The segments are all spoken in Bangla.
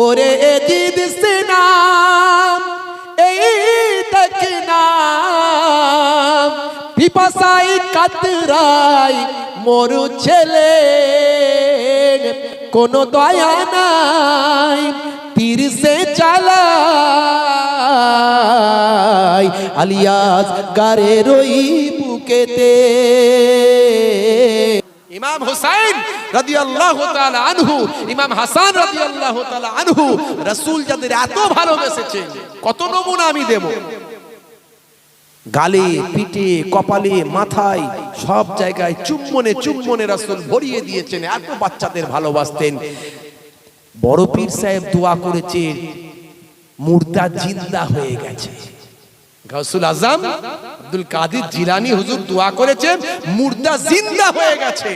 ওরে এজিদ সিনাম এই দেখনাম পিপাসাই কাতরাই মরু ছেলে কোনো দয়া নাই তীর সে চালাই আলিয়াস গারের ওই বুকেতে। ইমাম হুসাইন রাদিয়াল্লাহু তাআলা আনহু, ইমাম হাসান রাদিয়াল্লাহু তাআলা আনহু, রাসূল যাদের এত ভালোবেসেছেন কত নমুনা আমি দেব। গালে, পিঠে, কপালে, মাথায় সব জায়গায় চুম্বনে চুম্বনে রাসূল ভরিয়ে দিয়েছেন, এত বাচ্চাদের ভালোবাসতেন। বড় পীর সাহেব দোয়া করেছে মুর্দা জিন্দা হয়ে গেছে। গাউসুল আজম আব্দুল কাদের জিলানী হুজুর দোয়া করেছেন মুর্দা জিন্দা হয়ে গেছে।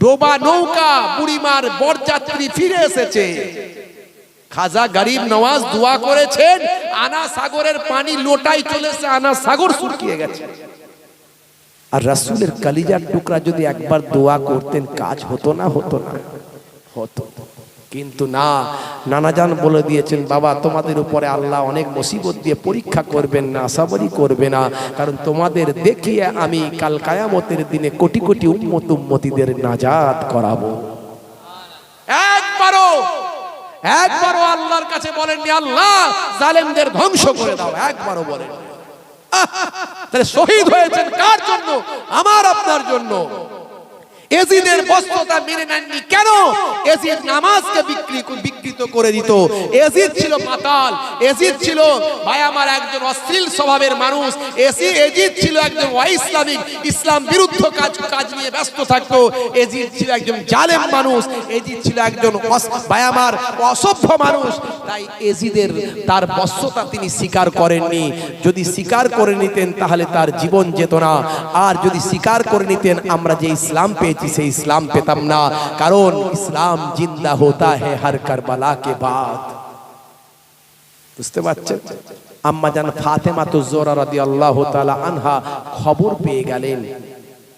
ডোবা নৌকা বুড়িমার বরযাত্রী ফিরে এসেছে। খাজা গরিব নওয়াজ দোয়া করেছেন আনা সাগরের পানি লোটায় চলেছে, আনা সাগর শুকিয়ে গেছে। আর রাসূলের কলিজার টুকরা যদি একবার দোয়া করতেন কাজ হতো না? হতো না? হতো। কিন্তু না, নানাজান বলে দিয়েছেন বাবা তোমাদের উপরে আল্লাহ অনেক মুসিবত দিয়ে পরীক্ষা করবেন না, আশাবাদী করবে না, কারণ তোমাদের দেখিয়ে আমি কাল কিয়ামতের দিনে কোটি কোটি উম্মত উম্মতিদের নাজাত করাবো। একবারও আল্লাহর কাছে বলেননি আল্লাহ জালেমদের ধ্বংস করে দাও, একবারও বলেন। তাহলে শহীদ হয়েছেন কার জন্য? আমার আপনার জন্য। এজিদের বস্ত্রতা মেনে নেননি কেন? এজিদ নামাজকে বিকৃত করে দিত। এজিদ ছিল মাতাল, এজিদ ছিল ভাই আমার একজন অশ্লীল স্বভাবের মানুষ, এজিদ ছিল একজন অইসলামিক, ইসলাম বিরুদ্ধ কাজ নিয়ে ব্যস্ত থাকতো। এজিদ ছিল একজন জালেম মানুষ, এজিদ ছিল একজন ভাই আমার অসভ্য মানুষ। তাই এজিদের তার বস্ত্রতা তিনি স্বীকার করেননি। যদি স্বীকার করে নিতেন তাহলে তার জীবন যেত না, আর যদি স্বীকার করে নিতেন আমরা যে ইসলাম পেয়েছি সেই ইসলাম পেতাম না, কারণ ইসলাম জিন্দা होता है हर करबला के बाद। বুঝতে পারছেন? আম্মা জান ফাতেমা তো জোহরা রাদিয়াল্লাহু তাআলা আনহা খবর পেয়ে গেলেন,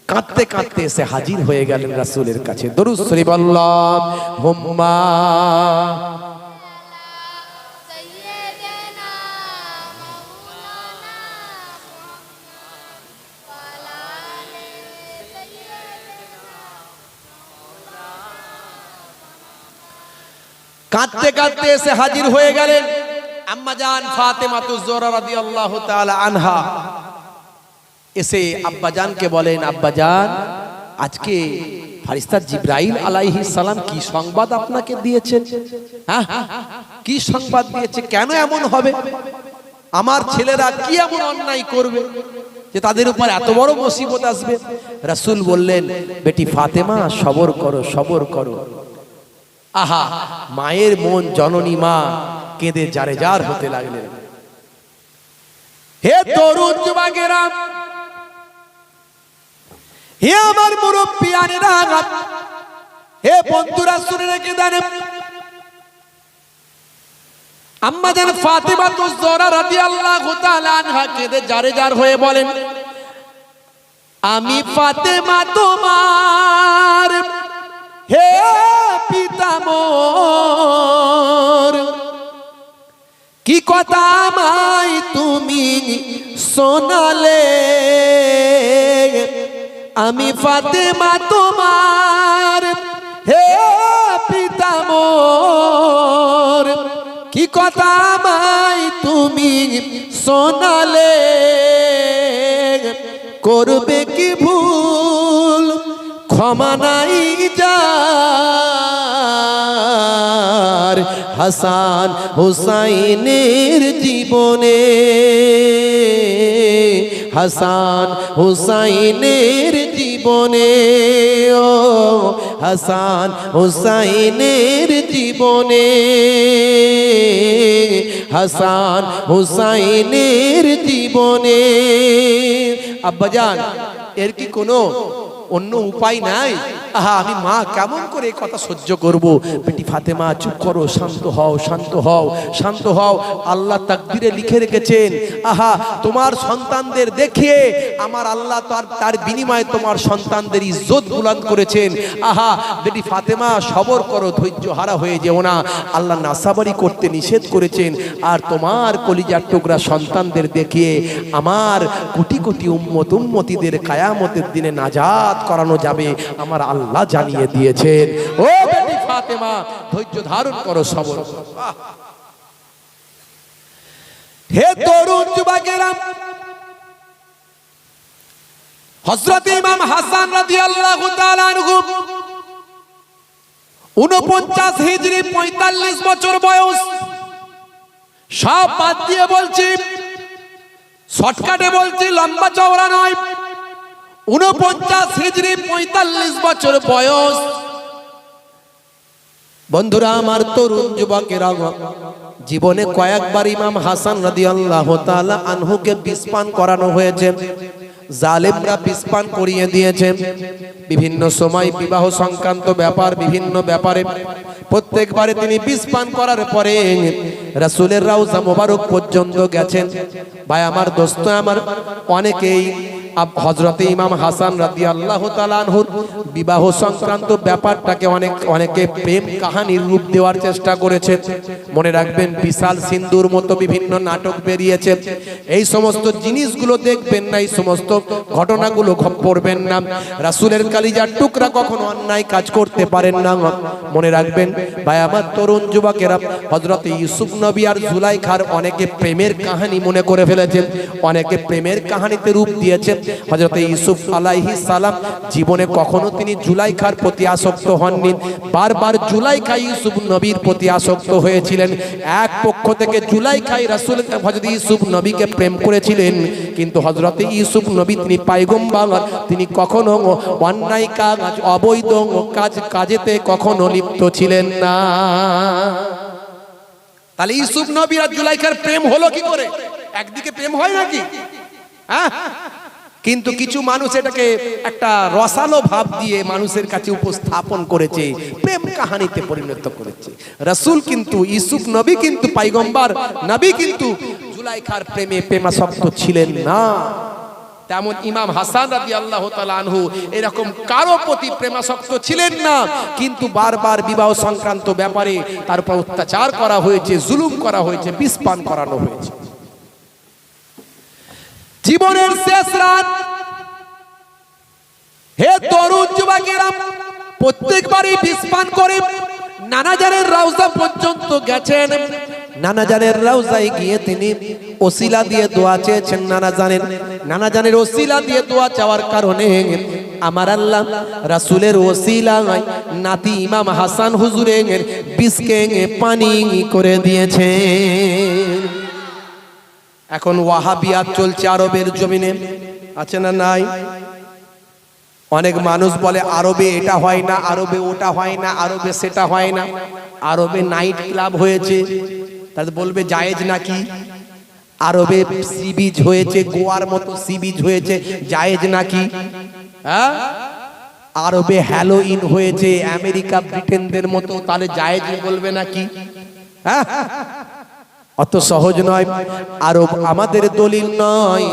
কাঁদতে কাঁদতে এসে হাজির হয়ে গেলেন রাসূলের কাছে। দরুদ শরীফ আল্লাহুম্মা কাঁদতে কাঁদতে এসে হাজির হয়ে গেলেন আম্মা জান ফাতেমা তো জোহরা রাদিয়াল্লাহু তাআলা আনহা। এসে আব্বা জানকে বলেন আব্বা জান আজকে ফেরেশতা জিবরাইল আলাইহিস সালাম কি সংবাদ আপনাকে দিয়েছেন? হ্যাঁ কি সংবাদ দিয়েছে? কেন এমন হবে? আমার ছেলেরা কি এমন অন্যায় করবে যে তাদের উপর এত বড় মুসিবত আসবে? রাসূল বললেন বেটি ফাতেমা সবর করো, সবর করো। আহা, মায়ের মন, জননী মা কেঁদে জারে জার হতে লাগলেন। হে তরুণ যুবকেরা, হে আমার মুরব্বিয়ানেরা, হে বন্ধুরা শুনে রেখে দেন। আম্মা জান ফাতেমা তো জোহরা রাদিয়াল্লাহু তাআলা আনহা কেঁদে জারে জার হয়ে বলেন আমি ফাতেমা তোমার হে পিতামোর, কি কথা আমায় তুমি শোনালে, আমি ফাতেমা তোমার হে পিতামোর, কি কথা আমায় তুমি শোনালে, করবে কি ভুল ক্ষমা নাই যার, হাসান হুসাইনের জীবনে, হাসান হুসাইনের জীবনে, ও হাসান হুসাইনের জীবনে, হাসান হুসাইনের জীবনে। আব্বাজান এর কি কোনো অন্য উপায় নাই? আহা আমি মা কেমন করে এই কথা সহ্য করব। বেটি ফাতেমা চুপ করো, শান্ত হও, শান্ত হও, শান্ত হও। আল্লাহ তাকদীরে লিখে রেখেছেন, আহা তোমার সন্তানদের দেখিয়ে আমার আল্লাহ তার বিনিময়ে তোমার সন্তানদের ইজ্জত বুলন্দ করেছেন। আহা বেটি ফাতেমা সবর করো, ধৈর্য হারা হয়ে যেও না। আল্লাহ নাসাবারি করতে নিষেধ করেছেন। আর তোমার কলিজার টুকরা সন্তানদের দেখিয়ে আমার কোটি কোটি উম্মতিদের কিয়ামতের দিনে নাজাত করানো যাবে আমার আল্লাহ জানিয়ে দিয়েছেন। ও বেটি ফাতেমা ধৈর্য ধারণ করো, সবর করো। হে তরুণ যুবকেরা, হযরত ইমাম হাসান রাদিয়াল্লাহু তাআলা আনহু 49 হিজরি 45 বছর বয়স। সব বাদ দিয়ে বলছি, শর্টকাটে বলছি, লম্বা চওড়া নয়। 49 হিজরি 45 বছর বয়স। বন্ধুরা আমার, তরুণ যুবকেরা, জীবনে কয়েকবার ইমাম হাসান রাদিয়াল্লাহু তাআলা আনহুকে বিষ পান করানো হয়েছে। জালেমরা বিষ পান করিয়ে দিয়েছে। বিভিন্ন সময় বিবাহ সংক্রান্ত ব্যাপার, বিভিন্ন ব্যাপারে প্রত্যেকবারে তিনি বিষ পান করার পরে রাসূলের রওজা মোবারক পর্যন্ত গেছেন। ভাই আমার, দোস্ত আমার, অনেকেই হযরত ইমাম হাসান রাদিয়াল্লাহু তাআলা আনহুর বিবাহ সংক্রান্ত ব্যাপারটাকে অনেকে প্রেম কাহিনীর রূপ দেওয়ার চেষ্টা করেছে। মনে রাখবেন, বিশাল সিন্ধুর মতো বিভিন্ন নাটক বেরিয়েছে। এই সমস্ত জিনিসগুলো দেখবেন না, এই সমস্ত ঘটনাগুলো পড়বেন না। রাসূলের কালিজার টুকরা কখনো অন্যায় কাজ করতে পারেন না। মনে রাখবেন ভাই আমার, তরুণ যুবকেরা, হযরত ইউসুফ নবী আর জুলাইখার অনেকে প্রেমের কাহিনী মনে করে ফেলেছেন, অনেকে প্রেমের কাহিনীতে রূপ দিয়েছেন। হযরত ইউসুফ আলাইহিস সালাম জীবনে কখনো তিনি জুলাইখার প্রতি আসক্ত হননি। বারবার জুলাইখা ইউসুফ নবীর প্রতি আসক্ত হয়েছিলেন। এক পক্ষ থেকে জুলাইখা রাসূল হযরত ইউসুফ নবীকে প্রেম করেছিলেন, কিন্তু হযরত ইউসুফ নবী তিনি পয়গম্বর, তিনি কখনো অন্যায় কাজ, অবৈধ কাজেতে কখনো লিপ্ত ছিলেন না। তাহলে ইউসুফ নবী আর জুলাইখার প্রেম হলো কি করে? একদিকে প্রেম হয় নাকি? হ্যাঁ, কিন্তু কিছু মানুষ এটাকে একটা রসালো ভাব দিয়ে মানুষের কাছে উপস্থাপন করেছে, প্রেম কাহিনীতে পরিণত করেছে। রাসূল কিন্তু, ইউসুফ নবী কিন্তু পয়গম্বর নবী, কিন্তু জুলাইখার প্রেমে প্রেমাসক্ত ছিলেন না। তেমন ইমাম হাসান রাদিয়াল্লাহু তাআলা আনহু এরকম কারো প্রতি প্রেমাসক্ত ছিলেন না, কিন্তু বারবার বিবাহ সংক্রান্ত ব্যাপারে তার উপর অত্যাচার করা হয়েছে, জুলুম করা হয়েছে, বিষ পান করানো হয়েছে। জীবনের শেষ রাত, হে তরুণ যুবকেরা, প্রত্যেকবারই বিষ পান করে নানাজানের রওজা পর্যন্ত গেছেন। নানাজানের রওজায় গিয়ে তিনি ওসিলা দিয়ে দোয়া চেয়েছেন। নানাজানের ওসিলা দিয়ে দোয়া চাওয়ার কারণে আমার আল্লাহ রাসূলের ওসিলায় নাতি ইমাম হাসান হুজুরের বিষকে পানি করে দিয়েছে। এখন ওয়াহাবিয়াত চলছে আরবের জমিনে, আছে না নাই? অনেক মানুষ বলে আরবে এটা হয় না, আরবে ওটা হয় না, আরবে সেটা হয় না। আরবে নাইট ক্লাব হয়েছে, তাহলে বলবে জায়েজ নাকি? আরবে সি বিচ হয়েছে, গোয়ার মতো সি বিচ হয়েছে, জায়েজ নাকি? হ্যাঁ, আরবে হ্যালোইন হয়েছে আমেরিকা ব্রিটেনদের মতো, তাহলে জায়েজ বলবে নাকি? হ্যাঁ, অত সহজ নয়। আরব আমাদের দলিল নয়,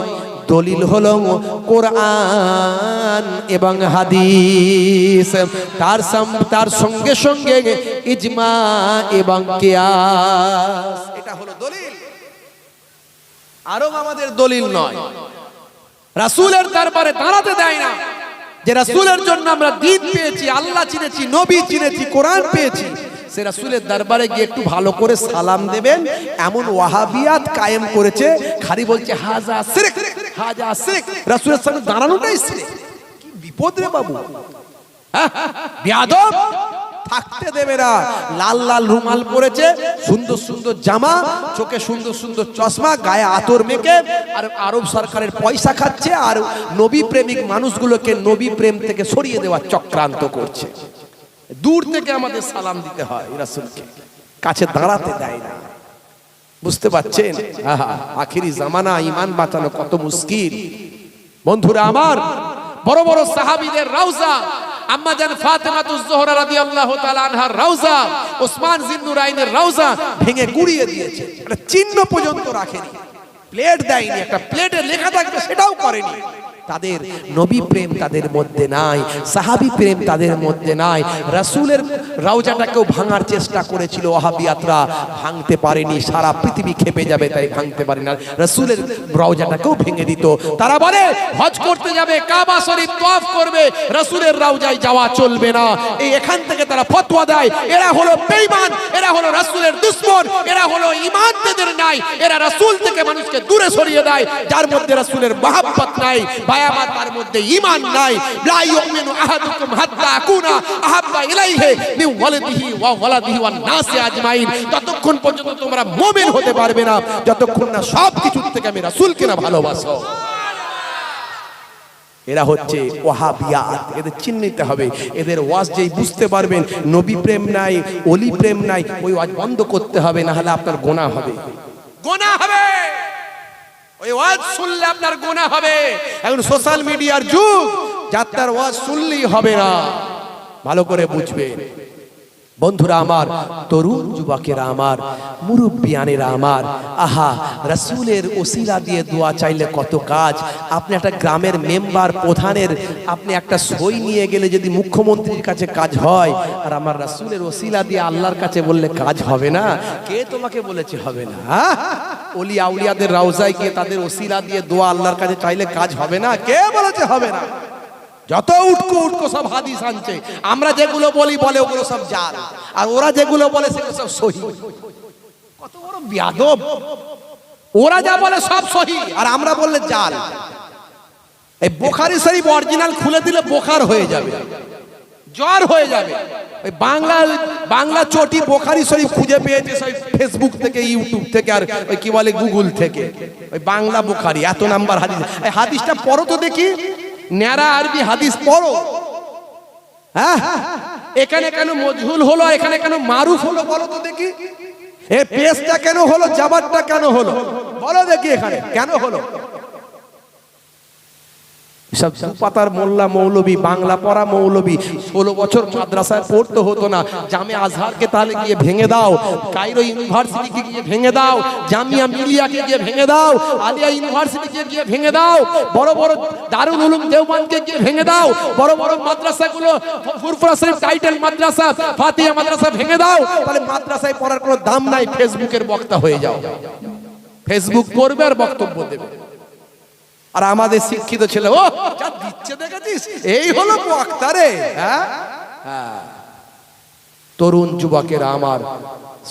দলিল হলো কোরআন এবং হাদিস, তার সঙ্গে সঙ্গে ইজমা এবং কিয়াস, এটা হলো দলিল। আরব আমাদের দলিল নয়। রাসূলের দরবারে দাঁড়াতে দেয় না যে রাসূলের জন্য আমরা দ্বীন পেয়েছি, আল্লাহ চিনেছি, নবী চিনেছি, কোরআন পেয়েছি। সে রাসূলের দরবারে গিয়ে একটু ভালো করে সালাম দেবেন, এমন ওয়াহাবিয়াত কায়েম করেছে। খালি বলছে হাজা শিরক, হাজা শিরক। রাসূলের সামনে দাঁড়ানোটাই শিরক। কি বিপদ রে বাবু! বেয়াদব থাকতে দেবে না। লাল লাল রুমাল পরেছে, সুন্দর সুন্দর জামা, চোখে সুন্দর সুন্দর চশমা, গায়ে আতর মেখে, আর আরব সরকারের পয়সা খাচ্ছে, আর নবী প্রেমিক মানুষগুলোকে নবী প্রেম থেকে সরিয়ে দেওয়ার চক্রান্ত করছে। দূর থেকে আমাদের সালাম দিতে হয়, রাসূলকে কাছে দাঁড়াতে দেয় না। বুঝতে পারছেন? আখিরি জামানা, ঈমান বাঁচানো কত মুশকিল। বন্ধুরা আমার, বড় বড় সাহাবীদের রওজা আম্মা জান ফাতেমাতুজ জোহরা রাদিয়াল্লাহু তাআলা আনহার রওজা, ওসমান জিন্নুরাইনের রওজা ভেঙে গুড়িয়ে দিয়েছে, একটা চিহ্ন পর্যন্ত রাখেনি, প্লেট দেয়নি, একটা প্লেটে লেখা থাকবে সেটাও করেনি। তাদের নবী প্রেম তাদের মধ্যে নাই, সাহাবী প্রেম তাদের মধ্যে নাই। রাসূলের রওজাটাকেও ভাঙার চেষ্টা করেছিল ওয়াহাবিয়াতরা, ভাঙতে পারেনি। সারা পৃথিবী খেপে যাবে তাই ভাঙতে পারে না। রাসূলের রওজাটাকেও ভেঙে দিত। তারা বলে হজ করতে যাবে, কাবা শরীফ তওয়াফ করবে, রাসূলের রওজায় যাওয়া চলবে না। এই এখান থেকে তারা ফতোয়া দেয়। এরা হলো বেঈমান, এরা হলো রাসূলের দুশমন, এরা হলো ঈমান তাদের নাই, এরা রাসূল থেকে মানুষকে দূরে সরিয়ে দেয়। যার মধ্যে রাসূলের মহব্বত নাই, বায়াবার তার মধ্যে ঈমান নাই। লা ইউমিনু আহাদুকুম হাত্তা আকুনা আহাব্বা ইলাইহি মিন ওয়ালিদিহি ওয়া ওয়ালাদিহি ওয়ান নাসি আজমাইন। ততক্ষণ পর্যন্ত তোমরা মুমিন হতে পারবে না যতক্ষণ না সব কিছুর থেকে আমি রাসূলকে না ভালোবাসো। এরা হচ্ছে ওয়াহাবিয়াত, এদের চিহ্নিতে হবে। এদের ওয়াজ যেই বুঝতে পারবেন নবী প্রেম নাই, ওলি প্রেম নাই, ওই ওয়াজ বন্ধ করতে হবে, না হলে আপনার গুনাহ হবে, গুনাহ হবে। ওই ওয়াজ শুনলে আপনার গুনাহ হবে। এখন সোশ্যাল মিডিয়ার যুগ, যাত্রার ওয়াজ শুনলেই হবে না, ভালো করে বুঝবেন। বন্ধুরা আমার, তরুণ যুবকেরা আমার, মুরব্বিয়ানেরা আমার, আহা রাসূলের ওসিলা দিয়ে দোয়া চাইলে কত কাজ। আপনি একটা গ্রামের মেম্বার প্রধানের আপনি একটা সই নিয়ে গেলে যদি মুখ্যমন্ত্রীর কাছে কাজ হয়, আর আমার রাসূলের ওসিলা দিয়ে আল্লাহর কাছে বললে কাজ হবে না? কে তোমাকে বলেছে হবে না? ওলি আউলিয়াদের রওজায় গিয়ে তাদের ওসিলা দিয়ে দোয়া আল্লাহর কাছে চাইলে কাজ হবে না? কে বলেছে হবে না? যত উটকো উটকো সব হাদিস আনছে, আমরা যেগুলো বলি বলে ওগুলো সব জাল, আর ওরা যেগুলো বলে সেগুলো সব সহি। কত বড় বিয়াদব! ওরা যা বলে সব সহি, আর আমরা বললে জাল। এই বুখারী শরীফ অরিজিনাল খুলে দিলে বোখার হয়ে যাবে, জ্বর হয়ে যাবে। ওই বাংলা চটি বুখারী শরীফ খুঁজে পেয়েছে সব ফেসবুক থেকে, ইউটিউব থেকে, আর ওই কি বলে গুগল থেকে। ওই বাংলা বুখারী এত নাম্বার হাদিস, এই হাদিসটা পড়ো তো দেখি, ন্যারা আরবি হাদিস পড়ো। হ্যাঁ, এখানে কেন মজহুল হলো, এখানে কেন মারুফ হলো বলো তো দেখি। এই পেশটা কেন হলো, জাবারটা কেন হলো বলো দেখি, এখানে কেন হলো? সব পাতার মোল্লা মৌলবী, বাংলা পড়া মৌলবী, 16 বছর মাদ্রাসায় পড়তে হতো না। জামে আজহারকে তাহলে গিয়ে ভেঙে দাও, কায়রো ইউনিভার্সিটিকে গিয়ে ভেঙে দাও, জামিয়া মিলিয়াকে গিয়ে ভেঙে দাও, আলিয়া ইউনিভার্সিটিকে গিয়ে ভেঙে দাও, বড় বড় দারুল উলুম দেওবন্দকে গিয়ে ভেঙে দাও, বড় বড় মাদ্রাসাগুলো, ফুরফুরা শরীফ টাইটেল মাদ্রাসা, ফাতিহা মাদ্রাসা ভেঙে দাও। তাহলে মাদ্রাসায় পড়ার কোনো দাম নাই, ফেসবুকের বক্তা হয়ে যাও, ফেসবুক করবে আর বক্তব্য দেবে। আর আমাদের শিক্ষিত ছেলে ও যা দিচ্ছে দেখেছিস, এই হলো বক্তা রে। হ্যাঁ, তরুণ যুবকেরা আমার,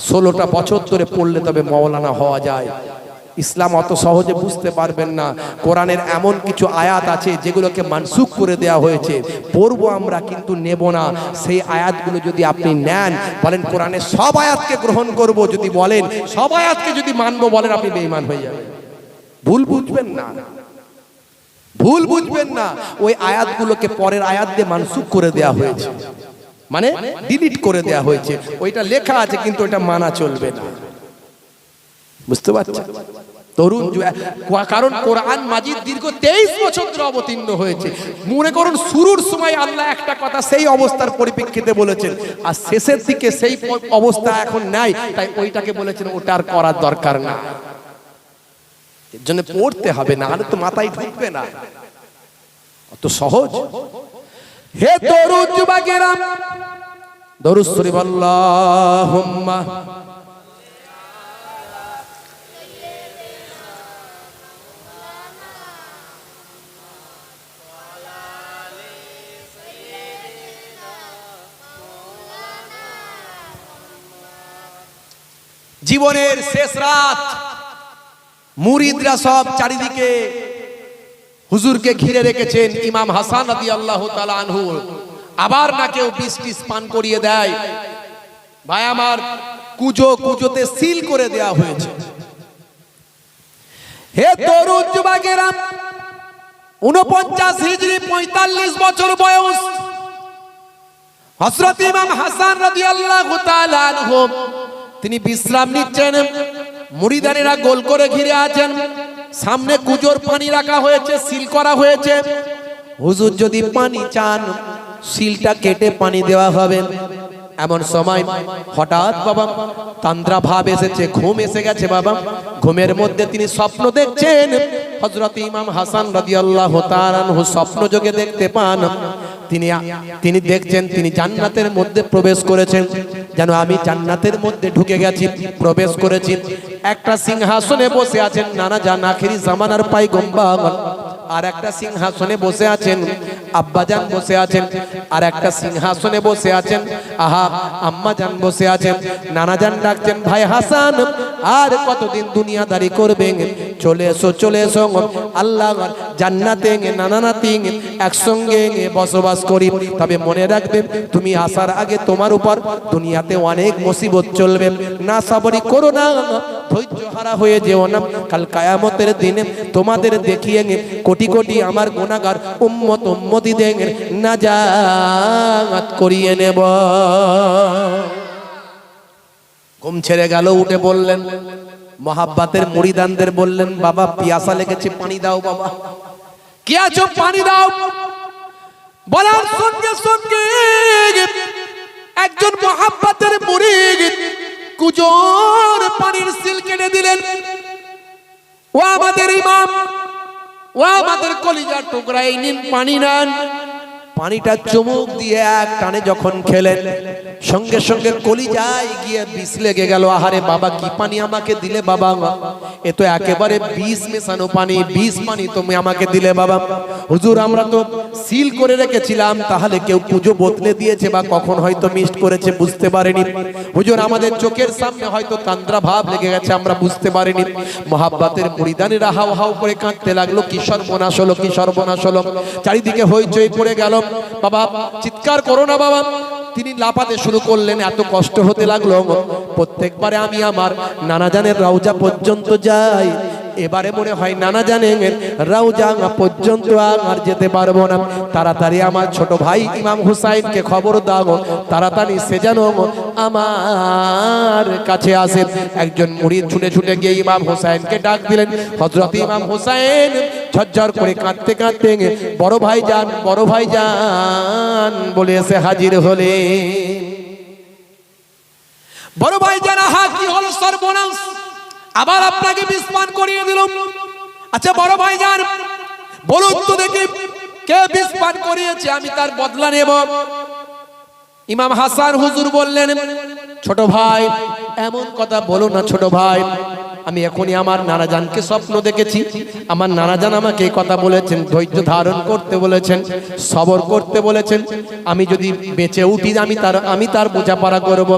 16টা বছর ধরে পড়লে তবে মাওলানা হওয়া যায়। ইসলাম অত সহজে বুঝতে পারবেন না। কোরআনের এমন কিছু আয়াত আছে যেগুলোকে মানসুখ করে দেওয়া হয়েছে, পড়বো আমরা কিন্তু নেব না। সেই আয়াতগুলো যদি আপনি নেন, বলেন কোরআনের সব আয়াতকে গ্রহণ করব, যদি বলেন সব আয়াতকে যদি মানবো, বলেন আপনি বেঈমান হয়ে যাবেন। ভুল বুঝবেন না, ভুল বুঝবেন না। ওই আয়াতগুলোকে পরের আয়াত দিয়ে মানসুখ করে দেয়া হয়েছে, মানে ডিলিট করে দেয়া হয়েছে। ওইটা লেখা আছে কিন্তু ওইটা মানা চলবে না, বুঝতে পারছেন তরুণ? কারণ কোরআন মাজিদ দীর্ঘ 23 বছর ধরে অবতীর্ণ হয়েছে। মনে করুন শুরুর সময় আল্লাহ একটা কথা সেই অবস্থার পরিপ্রেক্ষিতে বলেছেন, আর শেষের দিকে সেই অবস্থা এখন নাই, তাই ওইটাকে বলেছেন ওটা আর করার দরকার না। এর জন্য পড়তে হবে, না হলে তো মাথায় ঢুকবে না। অত সহজ? হে তরুণ যুবকেরা, দরুদ শরীফ আল্লাহুম্মা জীবনের শেষ রাত, মুরিদরা সব চারিদিকে হুজুরকে ঘিরে রেখেছেন। ইমাম হাসান রাদিয়াল্লাহু তাআলা আনহু আবার না কেউ বিষ পান করিয়ে দেয়। ভাই আমার, কুজোতে সিল করে দেয়া হয়েছে। হে তরুণ যুবকেরা, 49 হিজরি 45 বছর বয়স, হযরত ইমাম হাসান রাদিয়াল্লাহু তাআলা আনহু তিনি বিশ্রাম নিচ্ছেন। মুরিদানেরা গোল করে ঘিরে আছেন, সামনে কুজোর পানি রাখা হয়েছে, সিল করা হয়েছে। হুজুর যদি পানি চান সিলটা কেটে পানি দেওয়া হবে। এমন সময় হঠাৎ বাবা তন্দ্রা ভাব এসেছে, ঘুম এসে গেছে বাবা। ঘুমের মধ্যে তিনি স্বপ্ন দেখছেন। হযরত ইমাম হাসান রাদিয়াল্লাহু তাআলা আনহু স্বপ্ন যোগে দেখতে পান তিনি দেখছেন তিনি জান্নাতের মধ্যে প্রবেশ করেছেন, যেন আমি জান্নাতের মধ্যে ঢুকে গেছি, প্রবেশ করেছি। একটা সিংহাসনে বসে আছেন নানা জান আখিরি জামানার পয়গম্বর, আর একটা সিংহাসনে বসে আছেন আব্বাজান বসে আছেন, আর একটা সিংহাসনে বসে আছেন আম্মাজান বসে আছেন। নানাজান ডাকছেন, ভাই হাসান আর কতদিন দুনিয়াদারি করবেন? চলে এসো চলে এসো, আল্লাহ জান্নাতে নানা নাতি একসঙ্গে বসবাস করি। তবে মনে রাখবে তুমি আসার আগে তোমার উপর দুনিয়াতে অনেক মুসিবত চলবে, না সাবরি করো না, ধৈর্য হারা হয়ে যেও না। কাল কিয়ামতের দিনে তোমাদের দেখিয়ে কোটি কোটি আমার গুনাহগার উম্মত উম্মতীদের নাজাত করিয়ে নেব। ঘুম ছেড়ে গেল, উঠে বললেন মহাব্বাতের মুরিদানদের বললেন, বাবা পিয়াসা লেগেছে, পানি দাও বাবা। কি আছো? পানি দাও। বলার সঙ্গে সঙ্গে একজন মহাব্বাতের মুরিদ কুজোর পানির সিল কেটে দিলেন। ও আমাদের ইমাম, ও আমাদের কলিজার টুকরা, এই নিন পানি নেন। পানিটা চুমুক দিয়ে এক টানে যখন খেলেন, সঙ্গে সঙ্গে কলিজায় গিয়ে বিষ লেগে গেল। আহারে বাবা, কি পানি আমাকে দিলে বাবা? এ তো একেবারে বিষ মেশানো পানি, বিষ পানি তুমি আমাকে দিলে বাবা। হুজুর আমরা তো সিল করে রেখেছিলাম, তাহলে কেউ পুজো বদলে দিয়েছে বা কখন হয়তো মিস্ট করেছে, বুঝতে পারিনি। হুজুর আমাদের চোখের সামনে হয়তো তান্দ্রা ভাব লেগে গেছে, আমরা বুঝতে পারিনি। মহাব্বাতের মুরিদানেরা হাউ হাউ করে কাঁদতে লাগলো, কি সর্বনাশ হলো, কি সর্বনাশ হলো। চারিদিকে হইচই পড়ে গেল। বাবা চিৎকার করো না বাবা। তিনি লাফাতে শুরু করলেন, এত কষ্ট হতে লাগলো। প্রত্যেকবারে আমি আমার নানাজানের রওজা পর্যন্ত যাই, এবারে মনে হয় নানাজানের রওজা পর্যন্ত আর যেতে পারবো না। তাড়াতাড়ি আমার ছোট ভাই ইমাম হুসাইনকে খবর দাও, তাড়াতাড়ি সে যেন আমার কাছে আসে। একজন মুরিদ ছুটে ছুটে গিয়ে ইমাম হুসাইনকে ডাক দিলেন। হযরত ইমাম হুসাইন ঝরঝর করে কাঁদতে কাঁদতে বড় ভাই যান, বড় ভাই যান বলে এসে হাজির হলে। বড় ভাই যান, আহা কি হলো সর্বনাশ, আবার আপনাকে বিষ পান করিয়ে দিল। আচ্ছা বড় ভাই যান বলুন তো দেখি কে বিষ পান করিয়েছে, আমি তার বদলা নেব। ইমাম হাসান হুজুর বললেন, ছোট ভাই এমন কথা বলো না ছোট ভাই, আমি এখনই আমার নানাজানকে স্বপ্ন দেখেছি। আমার নানাজান আমাকে এই কথা বলেছেন, ধৈর্য ধারণ করতে বলেছেন, সবর করতে বলেছেন। আমি যদি বেঁচে উঠি আমি তার বোঝাপড়া করব,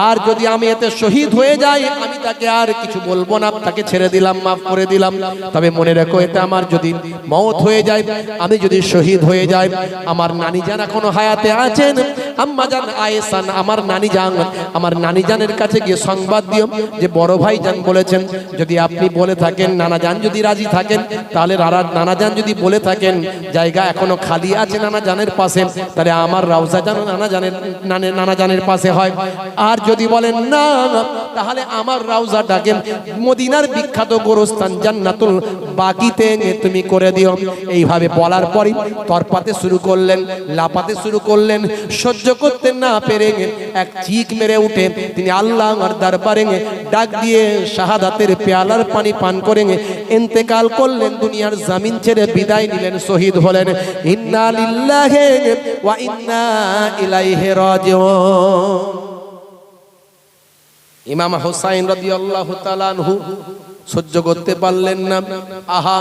আর যদি আমি এতে শহীদ হয়ে যাই আমি তাকে আর কিছু বলবো না, তাকে ছেড়ে দিলাম, মাফ করে দিলাম। তবে মনে রেখো, এতে আমার যদি মওত হয়ে যায়, আমি যদি শহীদ হয়ে যাই, আমার নানিজান এখনো হায়াতে আছেন, আম্মাজান আয়েশান আমার নানিজান, আমার নানিজানের কাছে গিয়ে সংবাদ দিও যে বড় ভাই জান বলেছেন। যদি আপনি বলে থাকেন, নানাজান যদি রাজি থাকেন, তাহলে নানাজান যদি বলে থাকেন জায়গা এখনো খালি আছে নানাজানের পাশে, তাহলে আমার রওজা যেন নানাজানের পাশে হয়। আর যদি বলেন না, তাহলে আমার রওজাটাকে মদিনার বিখ্যাত গোরস্থান জান্নাতুল বাকিতে তুমি করে দিও। এইভাবে বলার পরই তরপাতে শুরু করলেন, লাপাতে শুরু করলেন। সহ্য করতে না পেরে এক চিক মেরে উঠে তিনি আল্লাহর দরবারে ডাক দিয়ে শাহাদাতের পেয়ালার পানি পান করে ইন্তেকাল করলেন, দুনিয়ার জমিন ছেড়ে বিদায় নিলেন, শহীদ হলেন। ইন্না লিল্লাহি ওয়া ইন্না ইলাইহি রাজিউন। ইমাম হুসাইন রাদিয়াল্লাহু তাআলা আনহু সহ্য করতে পারলেন না, আহা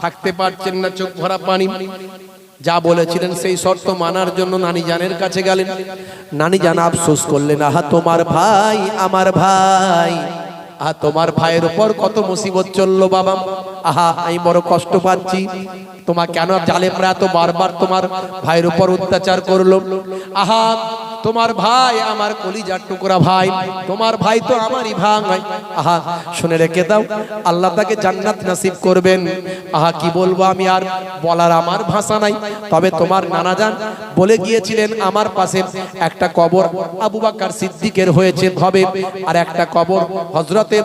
থাকতে পারছেন না, চোখ ভরা পানি। যা বলেছিলেন সেই শর্ত মানার জন্য নানিজানের কাছে গেলেন। নানিজান আফসোস করলেন, আহা তোমার ভাই আমার ভাই, আহা তোমার ভাইয়ের উপর কত মুসিবত চললো বাবা, আহা আমি বড় কষ্ট পাচ্ছি। তোমার কেন জালেমরা এত বারবার তোমার ভাইয়ের উপর অত্যাচার করলো? আহা তোমার ভাই আমার কলিজার টুকরা ভাই, তোমার ভাই তো আমারই ভাই। আহা শুনে রেখে দাও, আল্লাহ তাকে জান্নাত নসিব করবেন। আহা কি বলবো আমি, আর বলার আমার ভাষা নাই। তবে তোমার নানাজান বলে গিয়েছিলেন আমার পাশে একটা কবর আবু বকর সিদ্দিকের হয়েছে হবে, আর একটা কবর হযরতে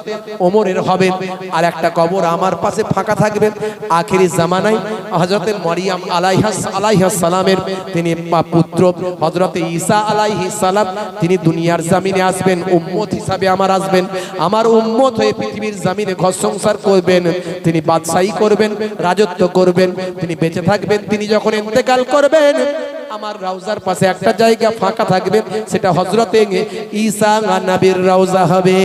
ওমরের হবে, আর একটা কবর আমার পাশে ফাঁকা থাকবে। আখিরি জামানায় হযরতে মরিয়ম আলাইহিস সালামের তিনি পুত্র হযরতে ঈসা আলাইহিস সালাম তিনি দুনিয়ার জমিনে আসবেন, উম্মত হিসাবে আমার আসবেন, আমার উম্মত হয়ে পৃথিবীর জমিনে ঘর সংসার করবেন, তিনি বাদশাহী করবেন, রাজত্ব করবেন, তিনি বেঁচে থাকবেন। তিনি যখন ইন্তেকাল করবেন আমার রওজার পাশে একটা জায়গা ফাঁকা থাকবে, সেটা হযরতে ঈসা নবীর রওজা হবে।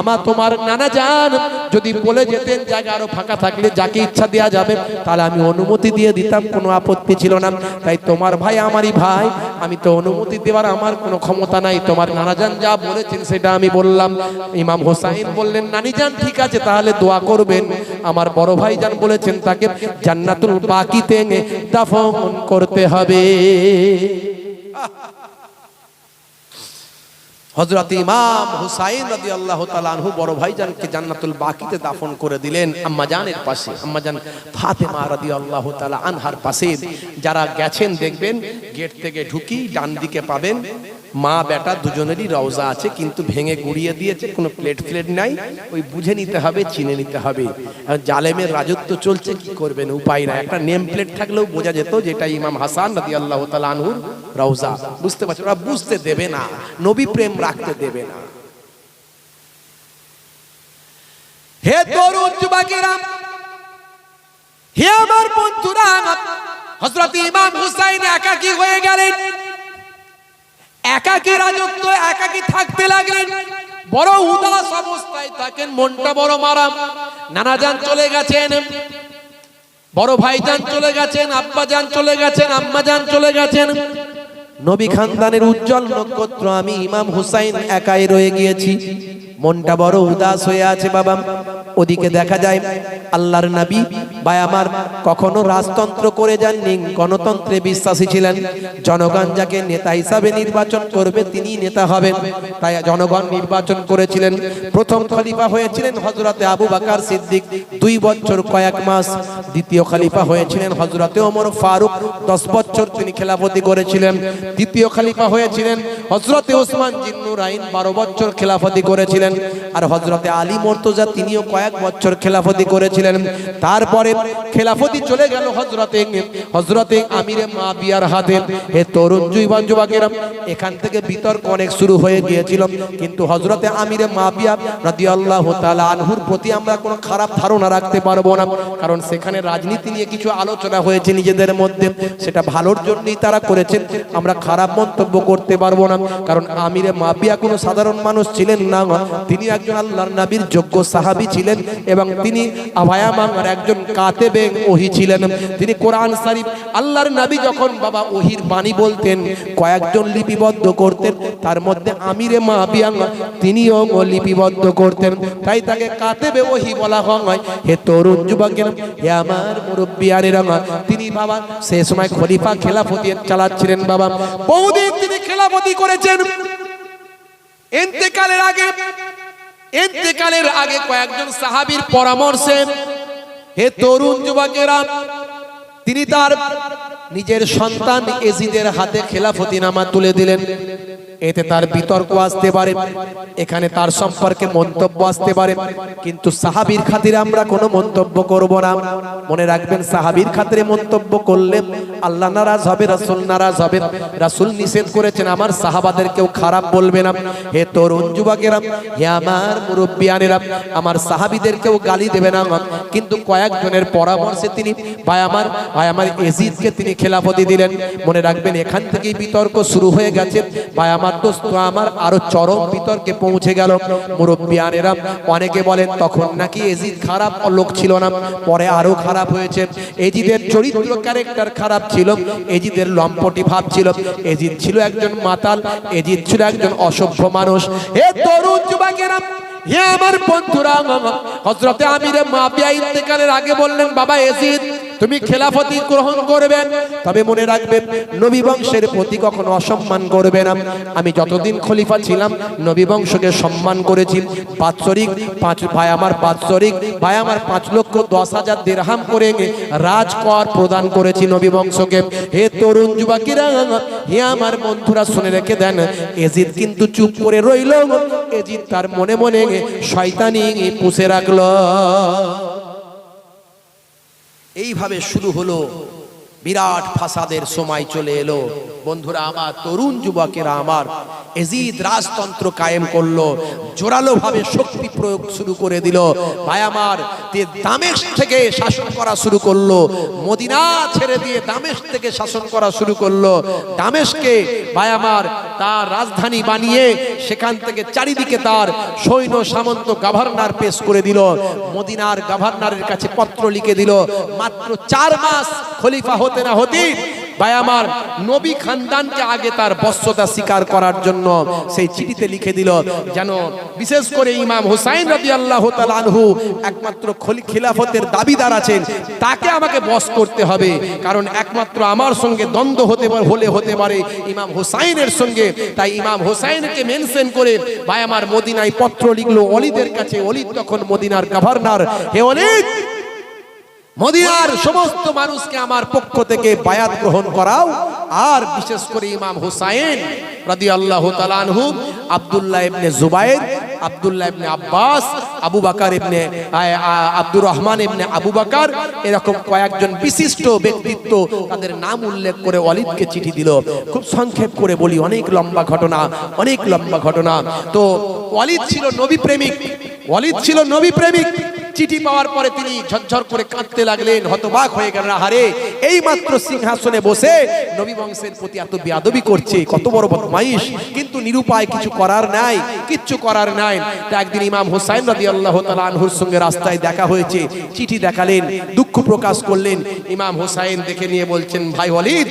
আমার তোমার নানা জান যদি বলে যেতেন জায়গা আরো ফাঁকা থাকলে যাকে ইচ্ছা দেয়া যাবে, তাহলে আমি অনুমতি দিয়ে দিতাম, কোনো আপত্তি ছিল না। তাই তোমার ভাই আমারই ভাই, আমি তো অনুমতি দেওয়ার আমার কোনো ক্ষমতা নাই, তোমার নানা জান যা বলেছেন সেটা আমি বললাম। ইমাম হোসাইন বললেন নানি জান ঠিক আছে তাহলে দোয়া করবেন। আমার বড় ভাই জান বলেছেন তাকে জান্নাতুল বাকিতে দাফন করতে হবে। হযরত ইমাম হুসাইন রাদিয়াল্লাহু তাআলা আনহু বড় ভাইজানকে জান্নাতুল বাকিতে দাফন করে দিলেন আম্মা জানের পাশে, আম্মা জান ফাতেমা রাদিয়াল্লাহু তাআলা আনহার পাশে। যারা গেছেন দেখবেন গেট থেকে ঢুকি ডান দিকে পাবেন মা বেটা দুজনেরই রওজা আছে, কিন্তু ভেঙে গুড়িয়ে দিয়েছে, কোনো প্লেট নাই, ওই বুঝে নিতে হবে, চিনে নিতে হবে। জালেমের রাজত্ব চলছে, কি করবেন উপায় নাই। একটা নেম প্লেট থাকলেও বোঝা যেত যেটা ইমাম হাসান রাদিয়াল্লাহু তাআলা আনহুর রওজা। বুঝতে পারছেন, ওরা বুঝতে দেবে না, নবী প্রেম রাখতে দেবে না। হে তরুণ যুবকেরা, হে আমার বন্ধুরা, হযরত ইমাম হুসাইন একাকী হয়ে গেলেন, একাকী রাজত্ব, একাকী থাকতে লাগলেন, বড় উদাস অবস্থায় থাকেন, মনটা বড় মারাম। নানা জান চলে গেছেন, বড় ভাইজান চলে গেছেন, আব্বা জান চলে গেছেন, আম্মা জান চলে গেছেন, নবী খানদানের উজ্জ্বল নক্ষত্র আমি ইমাম হুসাইন একাই রয়ে গিয়েছি। মনটা বড় উদাস হয়ে আছে বাবা। ওদিকে দেখা যায় আল্লাহর নবী ভাই আমার কখনো রাজতন্ত্র করে যাননি, গণতন্ত্রে বিশ্বাসী ছিলেন। জনগণ যাকে নেতা হিসাবে নির্বাচন করবে তিনি নেতা হবেন, তাই জনগণ নির্বাচন করেছিলেন। প্রথম খলিফা হয়েছিলেন হযরতে আবু বকর সিদ্দিক 2 বছর কয়েক মাস। দ্বিতীয় খলিফা হয়েছিলেন হযরতে ওমর ফারুক, 10 বছর তিনি খেলাফতি করেছিলেন। তৃতীয় খলিফা হয়েছিলেন হযরতে ওসমান জিন্নুরাইন, 12 বছর খেলাফতি করেছিলেন। আর হযরতে আলী মুর্তজা তিনিও কয়েক বছর খেলাফতি করেছিলেন। তারপরে খেলাফতি চলে গেল হযরতে আমিরে মুয়াবিয়ার হাতে। হে তরুণ যুবকেরা, এখান থেকে বিতর্ক অনেক শুরু হয়ে গিয়েছিল, কিন্তু হযরতে আমিরে মুয়াবিয়া রাদিয়াল্লাহু তাআলা আনহুর প্রতি আমরা কোনো খারাপ ধারণা রাখতে পারবো না, কারণ সেখানে রাজনীতি নিয়ে কিছু আলোচনা হয়েছে নিজেদের মধ্যে, সেটা ভালোর জন্যই তারা করেছেন, আমরা খারাপ মন্তব্য করতে পারবো না। কারণ আমিরে মুয়াবিয়া কোনো সাধারণ মানুষ ছিলেন না, তিনি একজন আল্লাহর নবীর যোগ্য সাহাবী ছিলেন এবং তিনি আভায়ামার একজন কাতেবে ওহী ছিলেন। তিনি কোরআন শরীফ আল্লাহর নবী যখন বাবা ওহীর বাণী বলতেন কয়েকজন লিপিবদ্ধ করতেন, তার মধ্যে আমিরে মুয়াবিয়া তিনিও লিপিবদ্ধ করতেন, তাই তাকে কাতেবে ওহী বলা হয়। হে তরুণ যুবকেরা, হে আমার মুরব্বিয়ানেরা, তিনি বাবা সেই সময় খলিফা খেলাফতি চালাচ্ছিলেন বাবা, বহুদিন তিনি খেলাফতি করেছেন। ইন্তেকালের আগে কয়েকজন সাহাবীর পরামর্শে হে তরুণ যুবকেরা তিনি তার নিজের সন্তান এজিদের হাতে খেলাফতি নামা তুলে দিলেন। এতে তার বিতর্ক আসতে পারে, এখানে তার সম্পর্কে মন্তব্য আসতে পারে, কিন্তু সাহাবীর খাতিরে আমরা কোনো মন্তব্য করব না। মনে রাখবেন, সাহাবীর খাতিরে মন্তব্য করলে আল্লাহ নারাজ হবে, রাসূল নারাজ হবে। রাসূল নিষেধ করেছেন আমার সাহাবাদের কেউ খারাপ বলবে না। হে তরুণ যুবকেরা, হে আমার মুরব্বিয়ানেরা, আমার সাহাবীদের কেউ গালি দেবে না, কিন্তু কয়েকজনের পরামর্শে তিনি ভাই আমার এজিদকে তিনি খেলাফতি দিলেন। মনে রাখবেন, এখান থেকেই বিতর্ক শুরু হয়ে গেছে ভাই আমার দোস্ত আমার, আরো চরম বিতর্কে পৌঁছে গেল। মুরব্বিয়ানেরা অনেকে বলেন তখন নাকি এজিদ খারাপ লোক ছিল না, পরে আরো খারাপ হয়েছে। এজিদের চরিত্র ক্যারেক্টার খারাপ ছিল, এজিদের লম্পটি ভাব ছিল, এজিদ ছিল একজন মাতাল, এজিদ ছিল একজন অসভ্য মানুষ। হে তরুণ যুবকেরা, হে আমার বন্ধুরা, হযরতে আমিরে মুয়াবিয়া ইন্তেকালের আগে বললেন বাবা এজিদ তুমি খেলাফতি গ্রহণ করবেন, তবে মনে রাখবেন নবী বংশের প্রতি কখনো অসম্মান করবে না। আমি যতদিন খলিফা ছিলাম নবী বংশকে সম্মান করেছি। বাৎসরিক 5,10,000 দিরহাম করে রাজকর প্রদান করেছি নবী বংশকে। হে তরুণ যুবকেরা, হে আমার বন্ধুরা, শুনে রেখে দেন, এজিদ কিন্তু চুপ করে রইল। এজিদ তার মনে মনে শয়তানি পুষে রাখলো। এইভাবে শুরু হলো বিরাট ফাসাদের সময় চলে এলো। বন্ধুরা আমার, তরুণ যুবকেরা আমার, এজিদ রাজতন্ত্র কায়েম করলো, জোরালো ভাবে শক্তি প্রয়োগ শুরু করে দিল। ভাই আমার, দামেস্ক থেকে শাসন করা শুরু করলো, মদিনা ছেড়ে দিয়ে দামেস্ক থেকে শাসন করা শুরু করলো। দামেস্কে ভাই আমার তার রাজধানী বানিয়ে সেখান থেকে চারিদিকে তার সৈন্য সামন্ত গভর্নর পেশ করে দিল। মদিনার গভর্নরের কাছে পত্র লিখে দিল, মাত্র 4 মাস খলিফা হতে না হতেই ভাই আমার নবী খানদানকে আগে তার বশ্যতা স্বীকার করার জন্য সেই চিঠিতে লিখে দিল, যেন বিশেষ করে ইমাম হুসাইন রাদিয়াল্লাহু তাআলা আনহু একমাত্র খিলাফতের দাবিদার আছেন, তাকে আমাকে বশ করতে হবে, কারণ একমাত্র আমার সঙ্গে দ্বন্দ্ব হতে পারে ইমাম হুসাইনের সঙ্গে। তাই ইমাম হুসাইনকে মেনশন করে ভাই আমার মদিনায় পত্র লিখলো ওলিদের কাছে। ওলিদ তখন মদিনার গভর্নর। হে ওলিদ, মদিনার সমস্ত মানুষকে আমার পক্ষ থেকে বায়াত গ্রহণ করাও, আর বিশেষ করে ইমাম হুসাইন রাদিয়াল্লাহু তাআলা আনহু, আব্দুল্লাহ ইবনে জুবায়ের, আব্দুল্লাহ ইবনে আব্বাস, আবু বকর ইবনে আব্দুর রহমান ইবনে আবু বকর, এরকম কয়েকজন বিশিষ্ট ব্যক্তিত্ব, তাদের নাম উল্লেখ করে ওয়ালিদকে চিঠি দিল। খুব সংক্ষেপ করে বলি, অনেক লম্বা ঘটনা। তো ওয়ালিদ ছিল নবী প্রেমিক। চিঠি পাওয়ার পরে তিনি ঝরঝর করে কাঁদতে লাগলেন, হতবাক হয়ে গেলেন। আহারে, এই মাত্র সিংহাসনে বসে নবী বংশের প্রতি এত বেয়াদবি করছে, কত বড় বদমাইশ, কিন্তু নিরুপায়, কিচ্ছু করার নাই। তো একদিন ইমাম হুসাইন রাদিয়াল্লাহু তাআলা আনহুর সঙ্গে রাস্তায় দেখা হয়েছে, চিঠি দেখালেন, দুঃখ প্রকাশ করলেন। ইমাম হুসাইন দেখে নিয়ে বলছেন, ভাই ওয়ালিদ,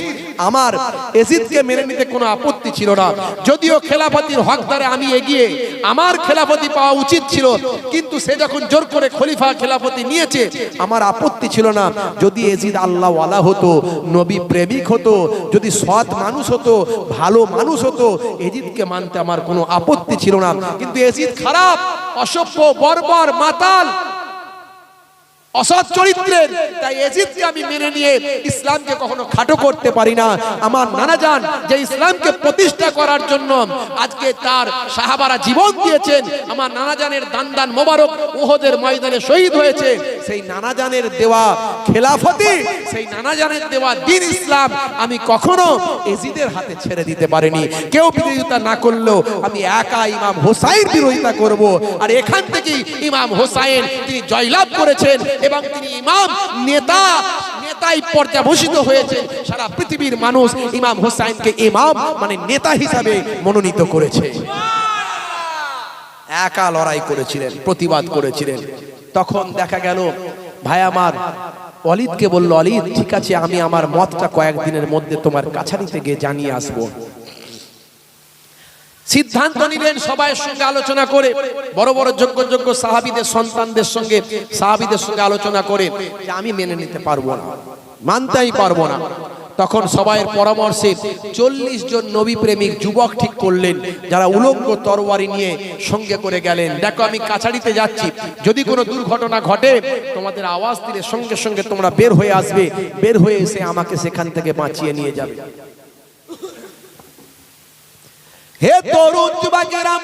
আমার এজিদকে মেনে নিতে কোনো আপত্তি ছিল না, যদিও খেলাফতির হকদারে আমি এগিয়ে, আমার খেলাফতি পাওয়া উচিত ছিল, কিন্তু সে যখন জোর করে খলিফা খেলাফতি নিয়েছে, আমার আপত্তি ছিল না। যদি এজিদ আল্লাহ ওয়ালা হতো, নবী প্রেমিক হতো, যদি সৎ মানুষ হতো, ভালো মানুষ হতো, এজিদকে মানতে আমার কোনো আপত্তি ছিল না। কিন্তু এজিদ খারাপ, অসভ্য, বর্বর, মাতাল, অসৎ চরিত্রের, তাই এজিদকে আমি মেনে নিয়ে ইসলামকে কখনো খাটো করতে পারি না। আমার নানা জান যে ইসলামকে প্রতিষ্ঠা করার জন্য আজকে তার সাহাবারা জীবন দিয়েছেন, আমার নানা জানের দান মোবারক উহুদের ময়দানে শহীদ হয়েছে, সেই নানা জানের দেওয়া খেলাফতি, সেই নানা জানের দেওয়া দ্বীন ইসলাম আমি কখনো এজিদের হাতে ছেড়ে দিতে পারিনি। কেউ বিরোধিতা না করলেও আমি একা ইমাম হুসাইন বিরোধিতা করব। আর এখান থেকেই ইমাম হুসাইন তিনি জয়লাভ করেছেন এবং তিনি ইমাম নেতাই পর্যাবসিত হয়েছেন। সারা পৃথিবীর মানুষ ইমাম হুসাইনকে ইমাম মানে নেতা হিসাবে মনোনীত করেছে। একা লড়াই করেছিলেন, প্রতিবাদ করেছিলেন। তখন দেখা গেল ভাই আমার ওয়ালিদকে বলল, ওয়ালিদ ঠিক আছে, আমি আমার মতটা কয়েকদিনের মধ্যে তোমার কাছারিতে গিয়ে জানিয়ে আসবো। সিদ্ধান্ত নিলেন সবাইয়ের সঙ্গে আলোচনা করে, বড় বড় যোগ্য সাহাবীদের সন্তানদের সঙ্গে, সাহাবীদের সঙ্গে আলোচনা করে যে আমি মেনে নিতে পারবো না, মানতেই পারবো না। তখন সবাইয়ের পরামর্শে 40 জন নবী প্রেমিক যুবক ঠিক করলেন, যারা উলঙ্গ তরবারি নিয়ে সঙ্গে করে গেলেন। দেখো, আমি কাছারিতে যাচ্ছি, যদি কোনো দুর্ঘটনা ঘটে তোমাদের আওয়াজ দিলে সঙ্গে সঙ্গে তোমরা বের হয়ে আসবে, বের হয়ে এসে আমাকে সেখান থেকে বাঁচিয়ে নিয়ে যাবে। হে তরুণ যুবকেরা,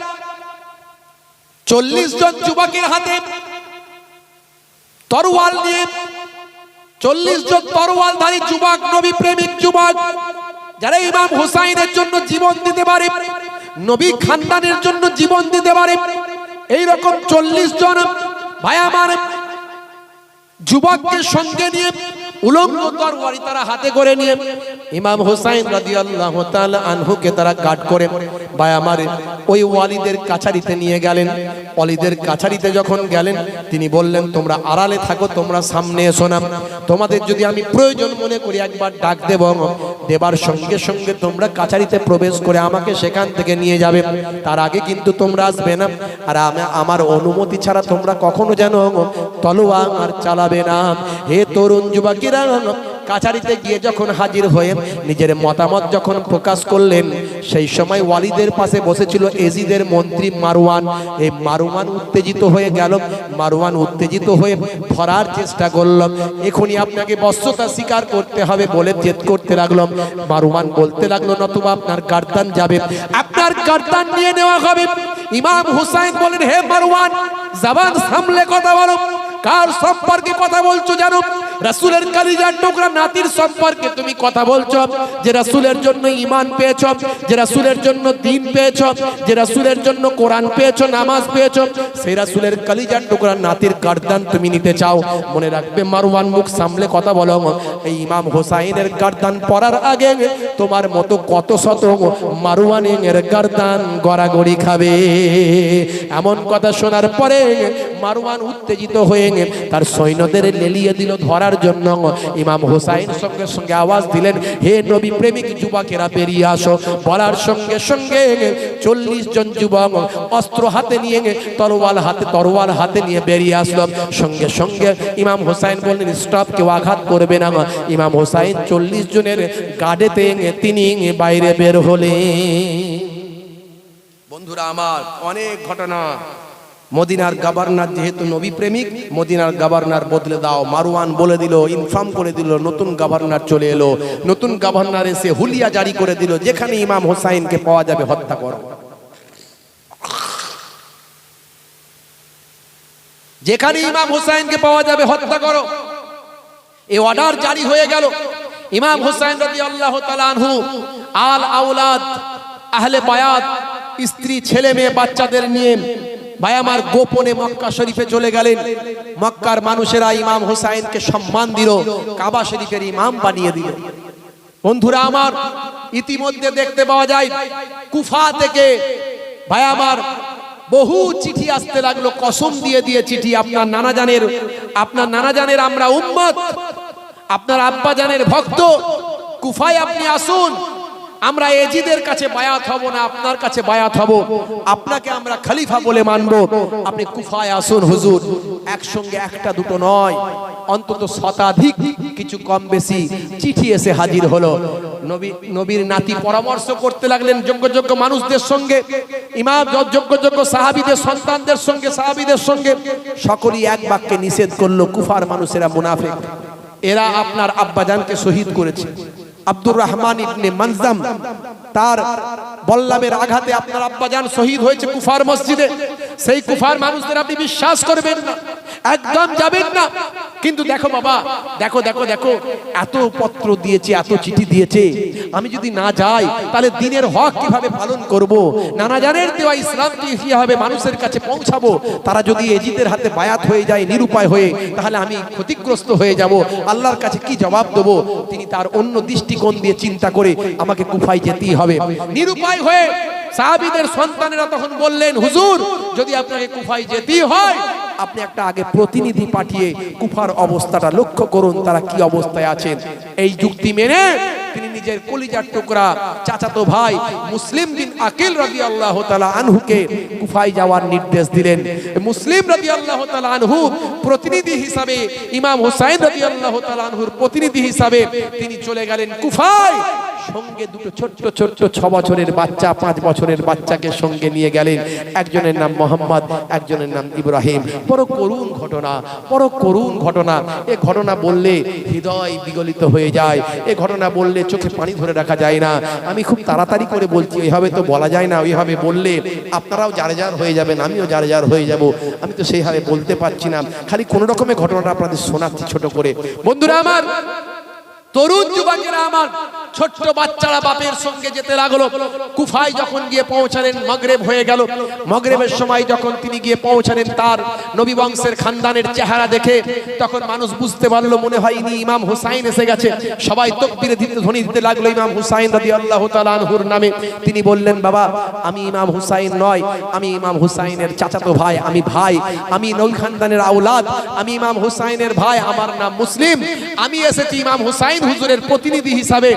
40 জন যুবকের হাতে তরোয়াল নিয়ে, 40 জন তরোয়ালধারী যুবক, নবী প্রেমিক যুবক, যারা ইমাম হুসাইনের জন্য জীবন দিতে পারে, নবী খানদানের জন্য জীবন দিতে পারে, এইরকম 40 জন ভাই আমার যুবককে সঙ্গে নিয়ে, উলঙ্গ তরবারি তারা হাতে করে নিয়ে ইমাম হুসাইন রাদিয়াল্লাহু তাআলা আনহুকে তারা গার্ড করে ভাই আমার ওই ওয়ালিদের কাছারিতে নিয়ে গেলেন। ওয়ালিদের কাছারিতে যখন গেলেন, তিনি বললেন, তোমরা আড়ালে থাকো, তোমরা সামনে এসো না, তোমাদের যদি আমি প্রয়োজন মনে করি একবার ডাক দেব, দেবার সঙ্গে সঙ্গে তোমরা কাছারিতে প্রবেশ করে আমাকে সেখান থেকে নিয়ে যাবে, তার আগে কিন্তু তোমরা আসবে না, আর আমার অনুমতি ছাড়া তোমরা কখনো যেন তলোয়ার চালাবে না। হে তরুণ যুবকেরা, কাছারিতে গিয়ে যখন হাজির হয়ে নিজের মতামত যখন প্রকাশ করলেন, সেই সময় ওয়ালিদের পাশে বসেছিল এজিদের মন্ত্রী মারওয়ান। এই মারওয়ান উত্তেজিত হয়ে গেল, মারওয়ান উত্তেজিত হয়ে ধরার চেষ্টা করল, এখনই আপনাকে বশ্যতা স্বীকার করতে হবে বলে জেদ করতে লাগলো। মারওয়ান বলতে লাগলো, নতুবা আপনার গার্দান যাবে, আপনার গার্দান নিয়ে নেওয়া হবে। ইমাম হুসাইন বলেন, হে মারওয়ান, জবান সামলে কথা বলো, কার সম্পর্কে কথা বলছো জানো? রাসূলের কলিজার টুকরা নাতির সম্পর্কে তুমি কথা বলছো, যে রাসূলের জন্য ঈমান পেয়েছো, যে রাসূলের জন্য দ্বীন পেয়েছো, যে রাসূলের জন্য কোরআন পেয়েছো, নামাজ পেয়েছো, সেই রাসূলের কলিজার টুকরা নাতির গর্দান তুমি নিতে চাও। মনে রাখবে মারওয়ান, মুখ সামলে কথা বলো, এই ইমাম হোসাইনের গর্দান পড়ার আগে তোমার মতো কত শত মারওয়ানের গর্দান গড়াগড়ি খাবে। এমন কথা শোনার পরে মারওয়ান উত্তেজিত হয়ে তার সৈন্যদের লেলিয়ে দিল ধরার জন্য। ইমাম হোসাইন সঙ্গে সঙ্গে আওয়াজ দিলেন, হে নবী প্রেমিক যুবকেরা বেরিয়ে আসো। বলার সঙ্গে সঙ্গে 40 জন যুবক অস্ত্র হাতে নিয়ে তরোয়াল হাতে নিয়ে বেরিয়ে আসলো। সঙ্গে সঙ্গে ইমাম হোসাইন বললেন, স্টপ, কেউ আঘাত করবে না। ইমাম হোসাইন 40 জনের গাড়িতে তিনি বাইরে বের হলেন। বন্ধুরা আমার, অনেক ঘটনা। মদিনার গভর্নর যেহেতু নবী প্রেমিক, মদিনার গভর্নর বদলে দাও। মারওয়ান বলে দিল, ইনফর্ম করে দিল, নতুন গভর্নর চলে এলো। নতুন গভর্নর এসে হুলিয়া জারি করে দিল, যেখানে ইমাম হোসাইনকে পাওয়া যাবে হত্যা করো। যেখানে ইমাম হোসাইনকে পাওয়া যাবে হত্যা করো, এই অর্ডার জারি হয়ে গেল। ইমাম হোসাইন রাদিয়াল্লাহু তাআলা আনহু আল আওলাদ আহলে বায়াত, স্ত্রী ছেলে মেয়ে বাচ্চাদের নিয়ে ভাই আমার গোপনে মক্কা শরীফে চলে গেলেন। মক্কার মানুষেরা ইমাম হোসাইনকে সম্মান দিল, কাবা শরীফের ইমাম বানিয়ে দিল। বন্ধুরা আমার, ইতিমধ্যে দেখতে পাওয়া যায় কুফা থেকে ভাই আমার বহু চিঠি আসতে লাগলো, কসম দিয়ে দিয়ে চিঠি। আপনার নানা জানের আমরা উম্মত, আপনার আব্বা জানের ভক্ত, কুফায় আপনি আসুন, আমরা এজিদের কাছে বায়াত হব না, আপনার কাছে বায়াত হব, আপনাকে আমরা খলিফা বলে মানব, আপনি কুফায় আসুন হুজুর। একসঙ্গে একটা দুটো নয়, অন্তত শতাধিক, কিছু কম বেশি চিঠি এসে হাজির হলো। নবীর নাতি পরামর্শ করতে লাগলেন যোগ্য মানুষদের সঙ্গে, ইমাম যোগ্য সাহাবীদের সন্তানদের সঙ্গে, সাহাবীদের সঙ্গে। সকলেই এক বাক্যে নিষেধ করলো, কুফার মানুষেরা মুনাফিক, এরা আপনার আব্বাজানকে শহীদ করেছে। আব্দুর রহমান ইবনে মানজাম, তার বল্লমের আঘাতে আপনার আব্বাজান শহীদ হয়েছে কুফার মসজিদে। সেই কুফার মানুষদের আপনি বিশ্বাস করবেন না, একদম যাবেন না। কিন্তু দেখো বাবা, দেখো এত পত্র দিয়েছে, এত চিঠি দিয়েছে, আমি যদি না যাই তাহলে দিনের হক কিভাবে পালন করব? নানা জানের দেওয়া ইসলামকে কিভাবে মানুষের কাছে পৌঁছাবো? তারা যদি এজিদের হাতে বায়াত হয়ে যায় নিরুপায় হয়ে, তাহলে আমি ক্ষতিগ্রস্ত হয়ে যাব, আল্লাহর কাছে কি জবাব দেবো? তিনি তার অন্য দৃষ্টিকোণ দিয়ে চিন্তা করে আমাকে কুফায় যেতেই হবে। নিরুপায় হয়ে সাহাবীদের সন্তানেরা তখন বললেন, হুজুর যদি আপনাকে কুফায় যেতেই হয়, আপনি একটা আগে প্রতিনিধি পাঠিয়ে কুফার অবস্থাটা লক্ষ্য করুন, তারা কি অবস্থায় আছেন। এই যুক্তি মেনে তিনি নিজের কলিজার টুকরা চাচাতো ভাই মুসলিম বিন আকিল রাদিয়াল্লাহু তাআলা আনহুকে কুফায় যাওয়ার নির্দেশ দিলেন। মুসলিম রাদিয়াল্লাহু তাআলা আনহু প্রতিনিধি হিসাবে, ইমাম হোসাইন রাদিয়াল্লাহু তাআলা আনহুর প্রতিনিধি হিসাবে তিনি চলে গেলেন কুফায়। সঙ্গে দুটো ছোট্ট 6 বছরের বাচ্চা, 5 বছরের বাচ্চাকে সঙ্গে নিয়ে গেলেন। একজনের নাম মোহাম্মদ, একজনের নাম ইব্রাহিম। বড় করুণ ঘটনা। এ ঘটনা বললে হৃদয় বিগলিত হয়ে যায়, এ ঘটনা বললে চোখে পানি ধরে রাখা যায় না। আমি খুব তাড়াতাড়ি করে বলছি, এইভাবে তো বলা যায় না, ওইভাবে বললে আপনারাও জারজার হয়ে যাবেন, আমিও জারজার হয়ে যাব। আমি তো সেইভাবে বলতে পারছি না, খালি কোন রকমে ঘটনাটা আপনাদের শোনাচ্ছি ছোট করে। বন্ধুরা আমার, তরুণ যুবকেরা আমার, ছোট্ট বাচ্চারা বাপের সঙ্গে যেতে লাগলো। কুফায় যখন গিয়ে পৌঁছালেন, মাগরিব হয়ে গেল। মাগরিবের সময় যখন তিনি গিয়ে পৌঁছালেন, তার নবী বংশের খানদানের চেহারা দেখে তখন মানুষ বুঝতে পারলো, মনে হয় ইনি ইমাম হুসাইন এসে গেছে। সবাই তাকবীর ধ্বনি দিতে লাগলো ইমাম হুসাইন রাদিয়াল্লাহু তাআলা আনহুর নামে। তিনি বললেন, বাবা আমি ইমাম হুসাইন নয়, আমি ইমাম হুসাইনের চাচাতো ভাই, আমি নবী খানদানের আওলাদ, আমি ইমাম হুসাইনের ভাই, আমার নাম মুসলিম, আমি এসেছি ইমাম হুসাইন হুজুরের প্রতিনিধি হিসাবে।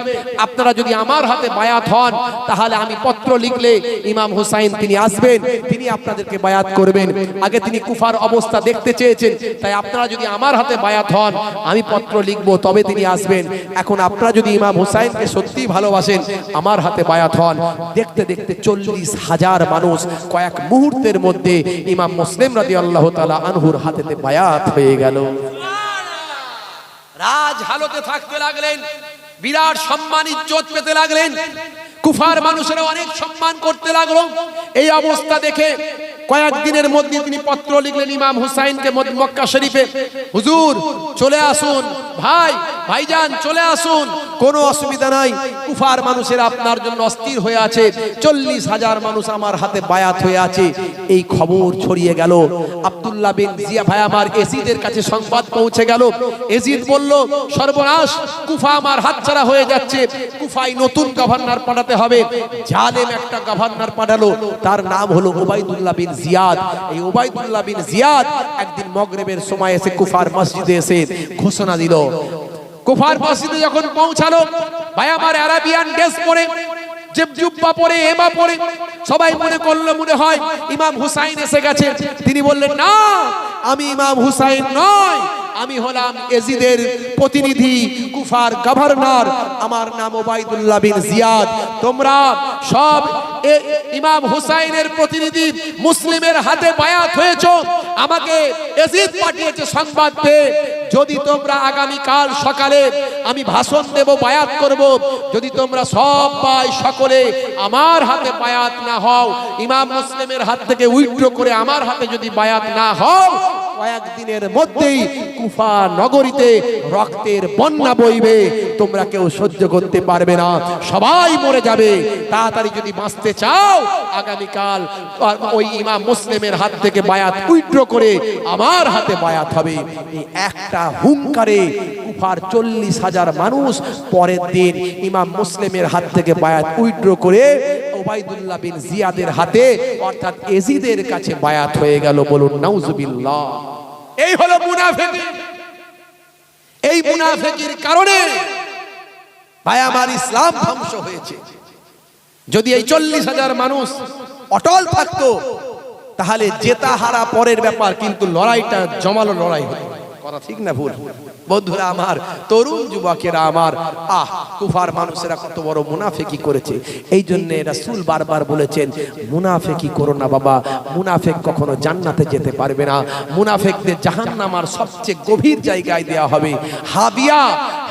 আপনারা যদি আমার হাতে বায়াত হন, তাহলে আমি পত্র লিখলে ইমাম হুসাইন তিনি আসবেন, তিনি আপনাদেরকে বায়াত করবেন। আগে তিনি কুফার অবস্থা দেখতে চেয়েছেন, তাই আপনারা যদি আমার হাতে বায়াত হন, আমি পত্র লিখব, তবে তিনি আসবেন। এখন আপনারা যদি ইমাম হুসাইনকে সত্যি ভালোবাসেন, আমার হাতে বায়াত হন। দেখতে দেখতে 40,000 মানুষ কয়েক মুহূর্তের মধ্যে ইমাম মুসলিম রাদিয়াল্লাহু তাআলা আনহুর হাতেতে বায়াত হয়ে গেল। রাজ হালতে থাকতে লাগলেন, বিরাট সম্মান ইজ্জত পেতে লাগলেন, কুফার মানুষেরা অনেক সম্মান করতে লাগলো। এই অবস্থা দেখে কয়েকদিনের মধ্যে তিনি পত্র লিখলেন ইমাম হুসাইনকে মক্কা শরীফে, হুজুর চলে আসুন, ভাইজান চলে আসুন, কোনো অসুবিধা নাই, কুফার মানুষের আপনার জন্য অস্থির হয়ে আছে, 40,000 মানুষ আমার হাতে বায়াত হয়ে আছে। এই খবর ছড়িয়ে গেল, আব্দুল্লাহ বিন জিয়া ভাই আমার এজিদের কাছে সংবাদ পৌঁছে গেল। এজিদ বলল, সর্বনাশ, কুফা আমার হাতছাড়া হয়ে যাচ্ছে, কুফায় নতুন গভর্নর পাঠাতে হবে। জালেম একটা গভর্নর পাঠালো, তার নাম হলো ওবাইদুল্লাহ বিন জিয়াদ। এই ওবাইদুল্লাহ বিন জিয়াদ একদিন মাগরিবের সময় এসে কুফার মসজিদে এসে ঘোষণা দিল। কুফার মসজিদে যখন পৌঁছালো, ভাই আমার আরাবিয়ান ড্রেস পরে, জুব্বা পরে, এমা পরে, সবাই মনে করলো মনে হয় ইমাম হুসাইন এসে গেছে। তিনি বললেন, না, আমি ইমাম হুসাইন নয়, আমি হলাম এজিদের প্রতিনিধি, কুফার গভর্নর, আমার নাম ওবাইদুল্লাহ বিন জিয়াদ। তোমরা সব ইমাম হুসাইনের প্রতিনিধি, মুসলিমের হাতে বায়াত হয়েছো, আমাকে এজিদ পাঠিয়েছে সংবাদ পেয়ে। যদি তোমরা আগামী কাল সকালে আমি ভাষণ দেব, বায়াত করব, যদি তোমরা সবাই সকলে আমার হাতে বায়াত না হও, ইমাম মুসলিমের হাত থেকে উইথড্র করে আমার হাতে যদি বায়াত না হও, কয়েকদিনের মধ্যেই কুফা নগরীতে রক্তের বন্যা বইবে, তোমরা কেউ সহ্য করতে পারবে না, সবাই মরে যাবে। তাড়াতাড়ি যদি বাঁচতে চাও, আগামীকাল ওই ইমাম মুসলিমের হাত থেকে বায়াত উইথড্র করে আমার হাতে বায়াত হবে। এই একটা হুঙ্কারে কুফার 40,000 মানুষ পরের দিন ইমাম মুসলিমের হাত থেকে বায়াত উইথড্র করে ওবাইদুল্লাহ বিন জিয়াদের হাতে অর্থাৎ এজিদের কাছে বায়াত হয়ে গেল। বলুন নাউজুবিল্লাহ। এই হলো মুনাফিক। এই মুনাফিকের কারণে ভাই আমার ইসলাম ধ্বংস হয়েছে। যদি এই 40,000 মানুষ অটল থাকতো, তাহলে জেতা হারা পরের ব্যাপার, কিন্তু লড়াইটা জমালো লড়াই হতো। কথা ঠিক না ভুল? বন্ধুরা আমার, তরুণ যুবকেরা আমার, কুফার মানুষেরা কত বড় মুনাফিকি করেছে। এই জন্য রাসূল বারবার বলেছেন, মুনাফিকি করো না বাবা, মুনাফিক কখনো জান্নাতে যেতে পারবে না। মুনাফিকদের জাহান্নামার সবচেয়ে গভীর জায়গায় দেয়া হবে।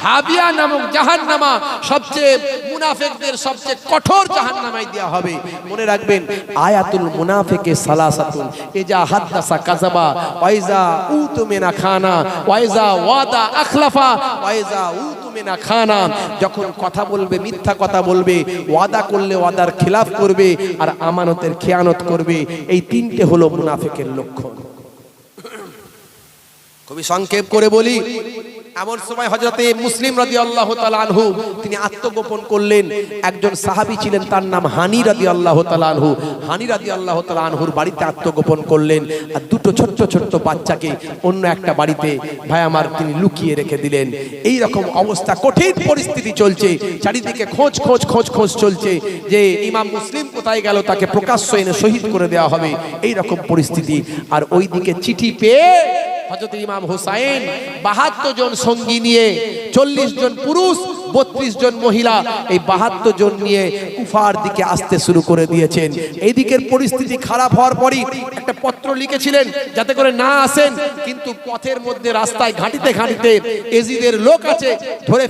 হাবিয়া নামক জাহান্নামা সবচেয়ে মুনাফিকদের সবচেয়ে কঠোর জাহান্নামায় দেয়া হবে। মনে রাখবেন, আয়াতুল মুনাফিকে সালাসাতুন, ইজা হাদাসা কাযাবা, ওয়াইজা উতুমিনা খানা, ওয়াইজা ওয়াদা আখলাফা, ওয়াইজা উতুমিনা খানা। যখন কথা বলবে মিথ্যা কথা বলবে, ওয়াদা করলে ওয়াদার খিলাফ করবে, আর আমানতের খেয়ানত করবে। এই তিনটে হলো মুনাফিকের লক্ষণ। খুবই সংক্ষেপ করে বলি, এমন সময় হযরতে মুসলিম রাদিয়াল্লাহু তাআলা আনহু তিনি আত্মগোপন করলেন। একজন সাহাবী ছিলেন, তার নাম হানি রাদিয়াল্লাহু তাআলা আনহু। হানি রাদিয়াল্লাহু তাআলা আনহুর বাড়িতে আত্মগোপন করলেন, আর দুটো ছোট্ট ছোট্ট বাচ্চাকে অন্য একটা বাড়িতে ভাই আমার তিনি লুকিয়ে রেখে দিলেন। এই রকম অবস্থা, কঠিন পরিস্থিতি চলছে, চারিদিকে খোঁজ চলছে যে ইমাম মুসলিম কোথায় গেল, তাকে প্রকাশ্য এনে শহীদ করে দেওয়া হবে, এই রকম পরিস্থিতি। আর ওইদিকে চিঠি পেয়ে হযরত ইমাম হুসাইন 72 জন সঙ্গী নিয়ে, 40 জন পুরুষ, 32 জন মহিলা, এই 72 জন নিয়ে কুফার দিকে আসতে শুরু করে দিয়েছেন। এই দিকের পরিস্থিতি খারাপ হওয়ার পরই একটা পত্র লিখেছিলেন যাতে করে না আসেন, কিন্তু পথের মধ্যে রাস্তায় ঘাঁটিতে এজিদের লোক আছে, ধরে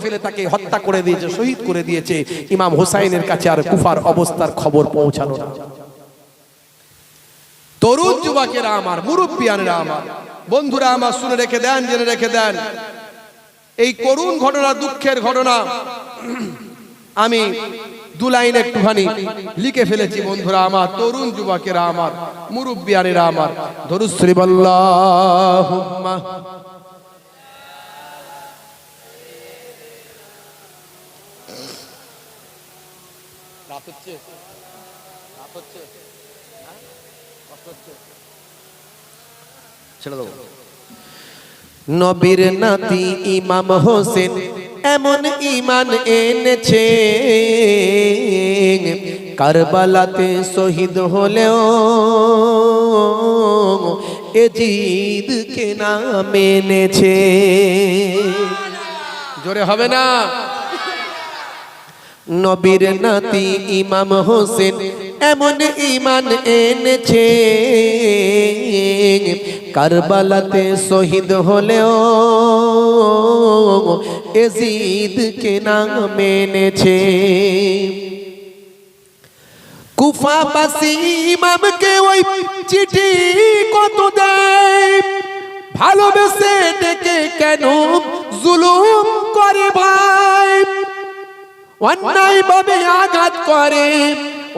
ফেলে তাকে হত্যা করে দিয়েছে, শহীদ করে দিয়েছে। ইমাম হুসাইনের কাছে আর কুফার অবস্থার খবর পৌঁছালো না। তরুণ যুবকেরা আমার, মুরব্বিয়ানেরা আমার, বন্ধুরা আমার, শুনে রেখে দেন, জেনে রেখে দেন, এই করুণ ঘটনা, দুঃখের ঘটনা আমি 2 লাইন একটুখানি লিখে ফেলেছি। বন্ধুরা আমার, তরুণ যুবকেরা আমার, মুরব্বিয়ানেরা আমার, দরুদ শরীফ আল্লাহুম্মা রাত হচ্ছে নবীর নাতি ইমাম হোসেন এমন ঈমান এনেছে, কারবালাতে শহীদ হলেও এজিদকে না মেনেছে। জোরে হবে না? নবীর নাতি ইমাম হোসেন এমন ঈমান এনেছে, কারবালাতে শহীদ হলেও এজিদকে না মেনেছে। কুফাবাসী ইমামকে ওই চিঠি কত দেয়, ভালোবেসে ডেকে কেন জুলুম করে ভাই, অন্যায় ভাবে আঘাত করে,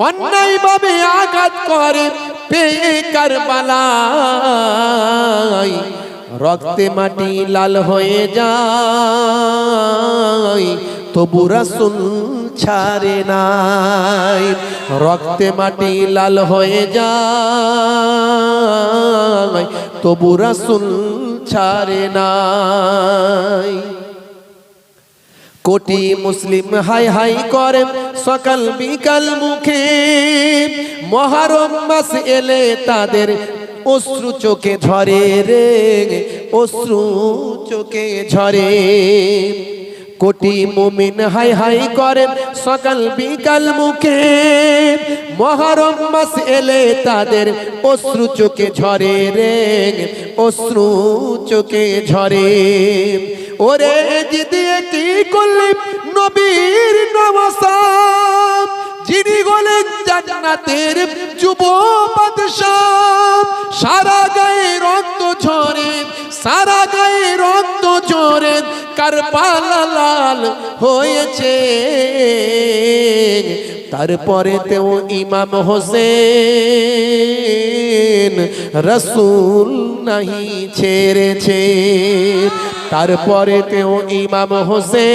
অন্যায় ভাবে আঘাত করে পেয়ে কারবালায়, রক্তে মাটি লাল হয়ে যায় তবু রাসূল ছাড়ে নাই, রক্তে মাটি লাল হয়ে যায় তবু রাসূল ছাড়ে নাই। কোটি মুসলিম হাই হাই করে সকাল বিকাল মুখে, মহরম মাস এলে তাদের অশ্রু চোখে ঝরে রে, অশ্রু চোখে ঝরে। কোটি মুমিন হাই হাই করে সকাল বিকাল মুখে, মহরম মাস এলে তাদের অশ্রু চোখে ঝরে রে, অশ্রু চোখে ঝরে। ওরে জিদিয়ে কি করলি নবীর নওয়াসাব, যিনি হলেন জান্নাতের যুব বাদশাহ, সারা গায়ে রক্ত ঝরে, সারা গায়ে রক্ত ঝরে কারবালা লাল হয়েছে, তারপরে তেও ইমাম হোসেন রাসূল নাহি ছেড়েছে, তারপরে তেও ইমাম হোসেন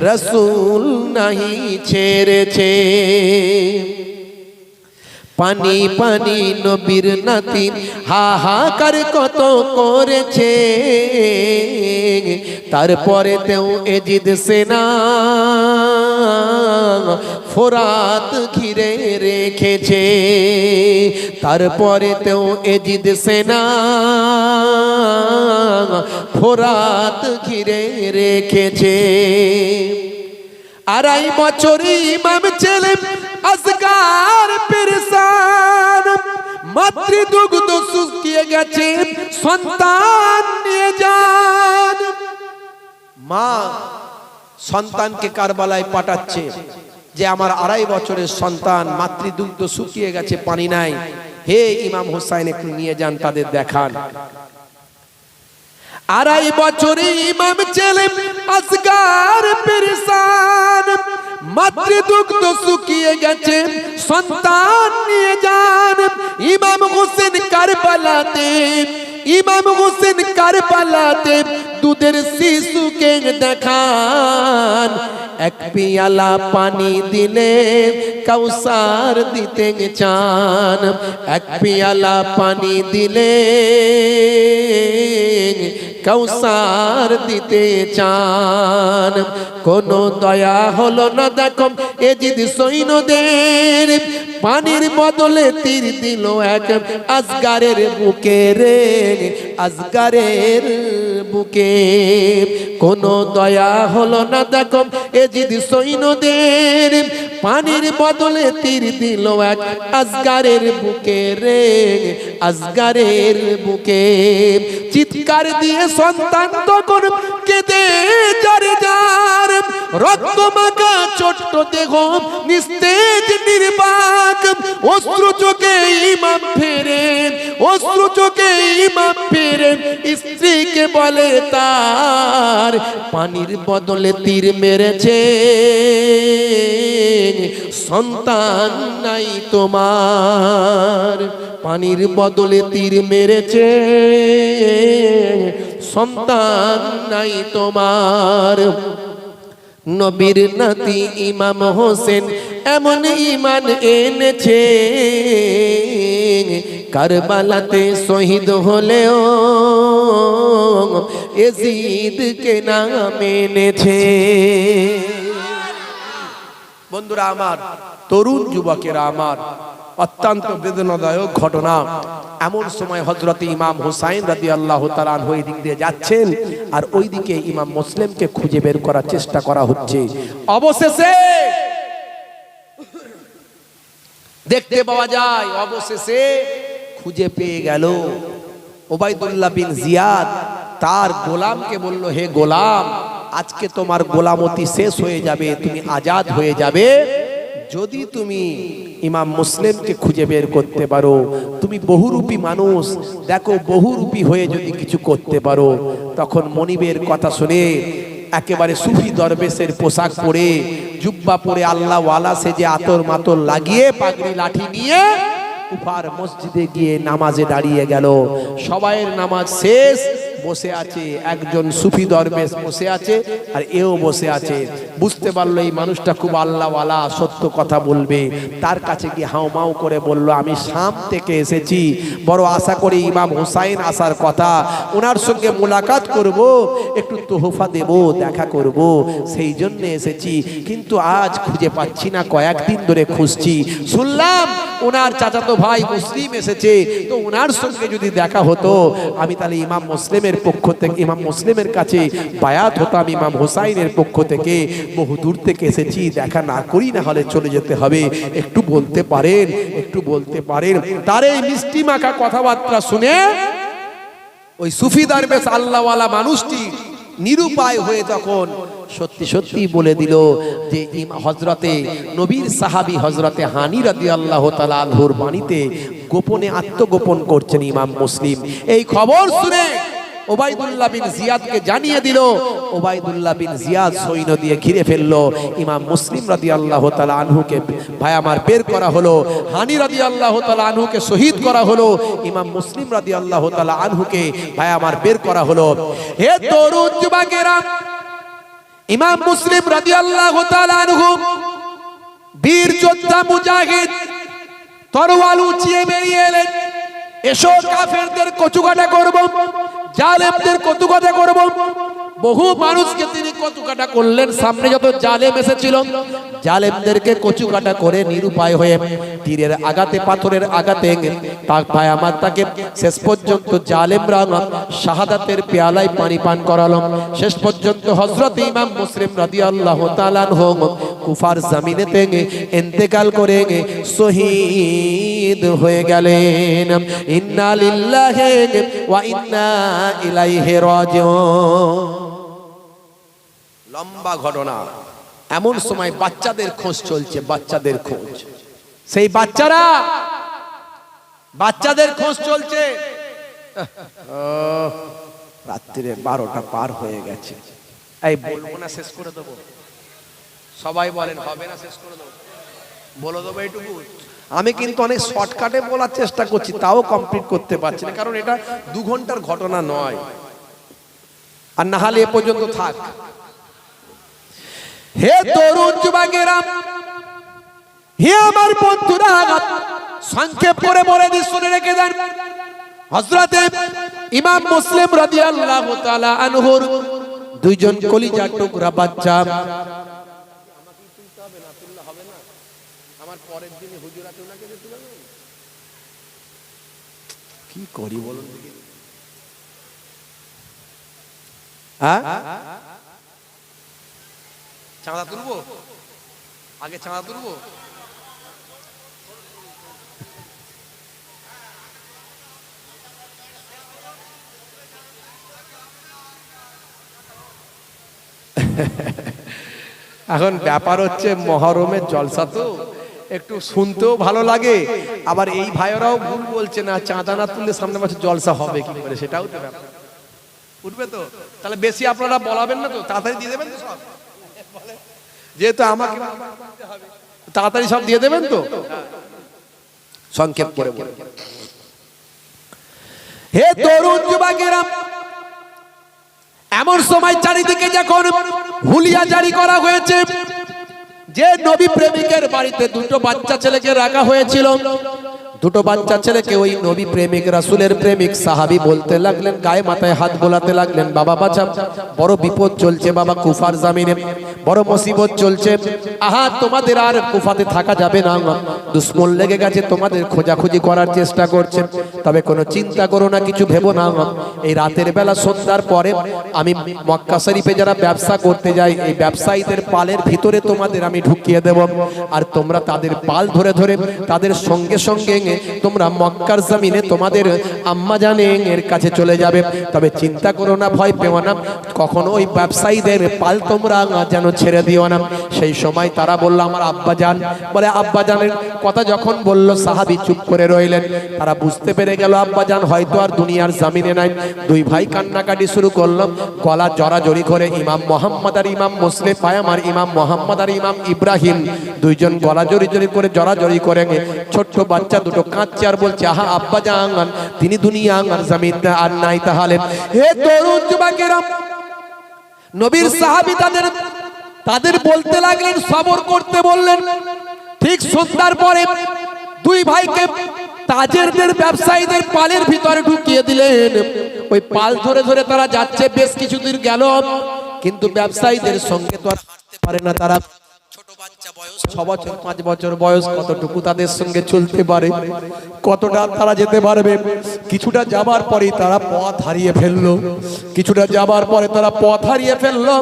রাসূল নাহি ছেড়েছে। পানি পানি নবীর নাতি হাহাকার কত করেছে, তারপরে তেও এজিদ সেনা ফোরাত ঘিরে রেখেছে, তারপরে তেও এজিদ সেনা ফোরাত ঘিরে রেখেছে। আড়াই বছর ইমাম ছেলে আসগার পেরেশান, মাতৃদুগ্ধ শুকিয়ে গেছে সন্তান নিয়ে যান। মা সন্তানকে কারবালায় পাঠাচ্ছে যে আমার আড়াই বছরের সন্তান, মাতৃদুগ্ধ শুকিয়ে গেছে, পানি নাই, হে ইমাম হোসাইন একটু নিয়ে যান, তাদের দেখান। আড়াই বছরে ইমাম ছেলে আসগার পেরেশান, মাতৃদুগ্ধ শুকিয়ে গেছে সন্তান নিয়ে যান। ইমাম হোসেন কারবালাতে, ইমাম হোসেন কারবালাতে দুধের শিশুকে দেখান, এক পিয়ালা পানি দিলে কাউসার দিতে চান, এক পিয়ালা পানি দিলে কাউসার দিতে চান। কোনো দয়া হলো না দেখো এজিদ সৈন্যদের, পানির বদলে তীর দিল এক আসগারের বুকে রে, আসগারের বুকে। কোনো দয়া হলো না দেখো এজিদ সৈন্যদের, পানির বদলে তীর দিল এক আসগারের বুকে রে, আসগারের বুকে। চিৎকার দিয়ে সন্তান তখন কেঁদে যারে যার, রক্ত মাখা ছোট্ট দেহ নিস্তেজ নির্বাক, অশ্রু চোখে ইমাম ফেরেন, অশ্রু চোখে ইমাম ফেরেন, স্ত্রীকে বলে তার পানির বদলে তীর মেরেছে, সন্তান নাই তোমার, পানির বদলে তীর মেরেছে, সন্তান নাই তোমার। নবীর নাতি ইমাম হোসেন এমন ঈমান এনেছে, কারবালাতে শহীদ হলেও এজিদকে নাম এনেছে। বন্ধুরা আমার, তরুণ যুবকেরা আমার, অত্যন্ত বেদনাদায়ক ঘটনা। এমন সময় হযরত ইমাম হুসাইন রাদিয়াল্লাহু তাআলা আনহু ওই দিক দিয়ে যাচ্ছেন, আর ওইদিকে ইমাম মুসলিমকে খুঁজে বের করার চেষ্টা করা হচ্ছে। অবশেষে দেখতে পাওয়া যায়, অবশেষে খুঁজে পেয়ে গেল। ওবাইদুল্লাহ বিন জিয়াদ তার গোলামকে বলল, হে গোলাম, আজকে তোমার গোলামতি শেষ হয়ে যাবে, তুমি আজাদ হয়ে যাবে যদি তুমি ইমাম মুসলিমকে খুঁজে বের করতে পারো, তুমি বহুরূপী মানুষ, দেখো বহুরূপী হয়ে যদি কিছু করতে পারো, তখন মনিবের কথা শুনে একেবারে সুফি দরবেশের পোশাক পরে, জুব্বা পরে, আল্লাহ ওয়ালা সেজে, আতর মাতর লাগিয়ে, পাগড়ি লাঠি নিয়ে কুফার মসজিদে গিয়ে নামাজে দাঁড়িয়ে গেল। সবাইয়ের নামাজ শেষ, বসে আছে একজন সুফি দরবেশ বসে আছে, আর এও বসে আছে। বুঝতে পারলো এই মানুষটা খুব আল্লাহওয়ালা, সত্য কথা বলবে। তার কাছে গিয়ে হাউমাউ করে বলল, আমি শাম থেকে এসেছি, বড় আশা করি ইমাম হুসাইন আসার কথা, ওনার সঙ্গে মোলাকাত করব, একটু তোহফা দেব, দেখা করব, সেই জন্য এসেছি, কিন্তু আজ খুঁজে পাচ্ছি না, কয়েকদিন ধরে খুঁজছি। শুনলাম ওনার চাচাতো ভাই মুসলিম এসেছে, তো ওনার সঙ্গে যদি দেখা হতো, আমি তাহলে ইমাম মুসলিমের পক্ষ থেকে, ইমাম মুসলিমের কাছে বায়াত হতাম, ইমাম হুসাইনের পক্ষ থেকে। বহু দূর থেকে এসেছি, দেখা না করি, না হলে চলে যেতে হবে, একটু বলতে পারেন, একটু বলতে পারেন। তার এই মিষ্টি মাখা কথাবার্তা শুনে ওই সুফি দরবেশ আল্লাহওয়ালা মানুষটি নিরুপায় হয়ে তখন সত্যি সত্যি বলে দিল যে হযরতে নবীর সাহাবী হযরতে হানি রাদিয়াল্লাহু তাআলা আনহুর বাণীতে গোপনে আত্মগোপন করছেন ইমাম মুসলিম। এই খবর শুনে ওবাইদুল্লাহ বিন জিয়াদকে জানিয়ে দিল। ওবাইদুল্লাহ বিন জিয়াদ সৈন্য দিয়ে ঘিরে ফেললো। ইমাম মুসলিম রাদিয়াল্লাহু তাআলা আনহুকে ভাই আমার বের করা হলো, হানি রাদিয়াল্লাহু তাআলা আনহুকে শহীদ করা হলো, ইমাম মুসলিম রাদিয়াল্লাহু তাআলা আনহুকে ভাই আমার বের করা হলো। হে তরুণ যুবকেরা, ইমাম মুসলিম রাদিয়াল্লাহু তাআলা আনহু বীর যোদ্ধা মুজাহিদ, তরোয়াল উঁচিয়ে বেরিয়ে এলেন। এসো কাফেরদের কচুকাটা করব, জালেমদের কচুকাটা করব। বহু মানুষকে তিনি কচুকাটা করলেন। সামনে যত জালেম এসেছিল, জালেমদেরকে কচুকাটা করে নিরুপায় হয়ে তীরের আঘাতে, পাথরের আঘাতে পায় আমার তাকে শেষ পর্যন্ত জালেমরা শাহাদাতের পেয়ালায় পানি পান করালো। শেষ পর্যন্ত হযরত ইমাম মুসলিম রাদিয়াল্লাহু তাআলা আনহু কুফার জমিনেতে ইন্তেকাল করে শহীদ হয়ে গেলেন। ইন্না লিল্লাহি ওয়া ইন্না ইলাইহি রাজিউন। লম্বা ঘটনা। এমন সময় বাচ্চাদের খোঁজ চলছে, বাচ্চাদের খোঁজ। সেই বাচ্চাদের খোঁজ চলছে। রাত্রিরে 12টা পার হয়ে গেছে। এই বলবো না, শেষ করে দেবো? সবাই বলেন হবে না, শেষ করে দেবো? বলে দেবো এইটুকু। আমি কিন্তু অনেক শর্টকাটে বলার চেষ্টা করছি, তাও কমপ্লিট করতে পারছি না, কারণ এটা 2 ঘন্টার ঘটনা নয়। আর না হলে এ পর্যন্ত থাক। হে তরুণ যুবকেরা, হে আমার বন্ধুরা, সংক্ষেপ করে বলে দিই, শুনে রেখে দেন। হযরতে ইমাম মুসলিম রাদিয়াল্লাহু তাআলা আনহুর 2 জন কলিজার টুকরা বাচ্চা। আমার পরের দিনে হুজুরাতে ওনাকে তুলে দেন। কি করি বলুন দেখি? হ্যাঁ, চাঁদা তুলবো? আগে চাঁদা তুলবো? এখন ব্যাপার হচ্ছে মহরমের জলসা, তো একটু শুনতেও ভালো লাগে। আবার এই ভাইয়েরাও ভুল বলছে না, চাঁদা না তুললে সামনে মাসে জলসা হবে কি করে, সেটাও তো ব্যাপার। উঠবে তো? তাহলে বেশি আপনারা বলাবেন না তো, তাড়াতাড়ি দিয়ে দেবেন তো সব? যেহেতু আমাকে তাড়াতাড়ি সব দিয়ে দেবেন তো? সংক্ষেপ করে বলে, হে তরুণ যুবকেরা, এমন সময় চারিদিকে যখন হুলিয়া জারি করা হয়েছে যে নবী প্রেমিকের বাড়িতে 2টো বাচ্চা ছেলেকে রাখা হয়েছিল, 2টো বাচ্চা ছেলেকে ওই নবী প্রেমিক, রাসূলের প্রেমিক সাহাবী বলতে লাগলেন, গায়ে মাথায় হাত বোলাতে লাগলেন, বাবা বাঁচা, বড় বিপদ চলছে বাবা, কুফার জামিনে বড় মুসিবত চলছে। আহা, তোমাদের আর কুফাতে থাকা যাবে না, দুশমন লেগে গেছে, তোমাদের খোঁজাখুঁজি করার চেষ্টা করছে। তবে কোনো চিন্তা করো না, কিছু ভেবো না। এই রাতের বেলা সন্ধ্যার পরে আমি মক্কা শরীফে যারা ব্যবসা করতে যায়, এই ব্যবসায়ীদের পালের ভিতরে তোমাদের আমি ঢুকিয়ে দেব, আর তোমরা তাদের পাল ধরে ধরে তাদের সঙ্গে সঙ্গে তোমরা মক্কার জমিনে তোমাদের আম্মা জানের কাছে চলে যাবে। তবে চিন্তা করো না, ভয় পেও না, কখনো ওই ব্যবসায়ীদের পাল তোমরা যেন ছেড়ে দিও না। সেই সময় তারা বলল আমার আব্বা জান, বলে আব্বা জানের কথা যখন বলল সাহাবী চুপ করে রইলেন। তারা বুঝতে পেরে গেল আব্বা জান হয়তো আর দুনিয়ার জমিনে নাই। দুই ভাই কান্নাকাটি শুরু করলো, গলা জড়াজড়ি করে। ইমাম মোহাম্মদ আর ইমাম মুসলিম ভাই আমার, ইমাম মোহাম্মদ আর ইমাম ইব্রাহিম দুইজন গলা জড়ি করে জড়াজড়ি করে। ছোট্ট বাচ্চা দুটো কাঁদছে আর বলছে আহা আব্বা জান তিনি দুনিয়া আর জমিন আর নাই। তাহলে হে তরুণ যুবকেরা, নবীর সাহাবী তাদের বলতে লাগলেন, সবর করতে বললেন। ঠিক সন্ধ্যার পরে দুই ভাইকে তাজেরদের ব্যবসায়ীদের পালের ভিতরে ঢুকিয়ে দিলেন। ওই পাল ধরে ধরে তারা যাচ্ছে, বেশ কিছু দূর গেল, কিন্তু ব্যবসায়ীদের সঙ্গে তো আর হাঁটতে পারে না। তারা ছোট বাচ্চা বয়স 6 বছর 5 বছর বয়স, কতটুকু তাদের সঙ্গে চলতে পারে, কতটা তারা যেতে পারবে। কিছুটা যাবার পরে তারা পথ হারিয়ে ফেললো, কিছুটা যাবার পরে তারা পথ হারিয়ে ফেললো।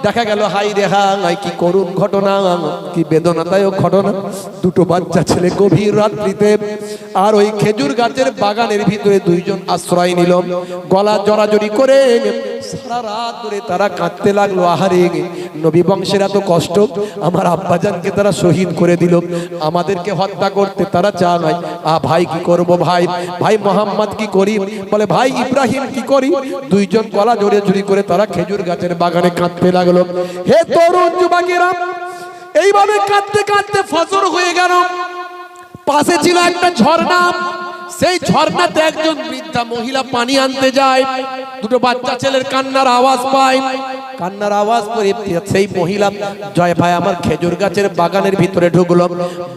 দেখা গেল হাই রে হাই, কি করুণ ঘটনা, কি বেদনাদায়ক ঘটনা। দুটো বাচ্চা ছেলে গভীর রাত্রিতে আর ওই খেজুর গাছের বাগানের ভিতরে দুইজন আশ্রয় নিল, গলা জড়াজড়ি করে সারা রাত ধরে তারা কাঁদতে লাগলো। আহারে নবী বংশের এত কষ্ট, আমার আব্বাজানকে তারা শহীদ করে দিল, আমাদেরকে হত্যা করতে তারা চায়। ভাই কি করব, ভাই মোহাম্মদ কি করি, বলে ভাই ইব্রাহিম কি করি। দুইজন গলা জড়াজড়ি করে তারা খেজুর গাছের বাগানে কাঁদতে লাগলো। হে তরুণ যুবকেরা, এইভাবে কাঁদতে কাঁদতে ফজর হয়ে গেল। পাশে ছিল একটা ঝর্ণা, সেই ঝর্ণাতে একজন বৃদ্ধা মহিলা পানি আনতে যায়। দুটো বাচ্চা ছেলের কান্নার আওয়াজ পায়, কান্নার আওয়াজ করে সেই মহিলা জয় ভাই আমার খেজুর গাছের বাগানের ভিতরে ঢুকলো।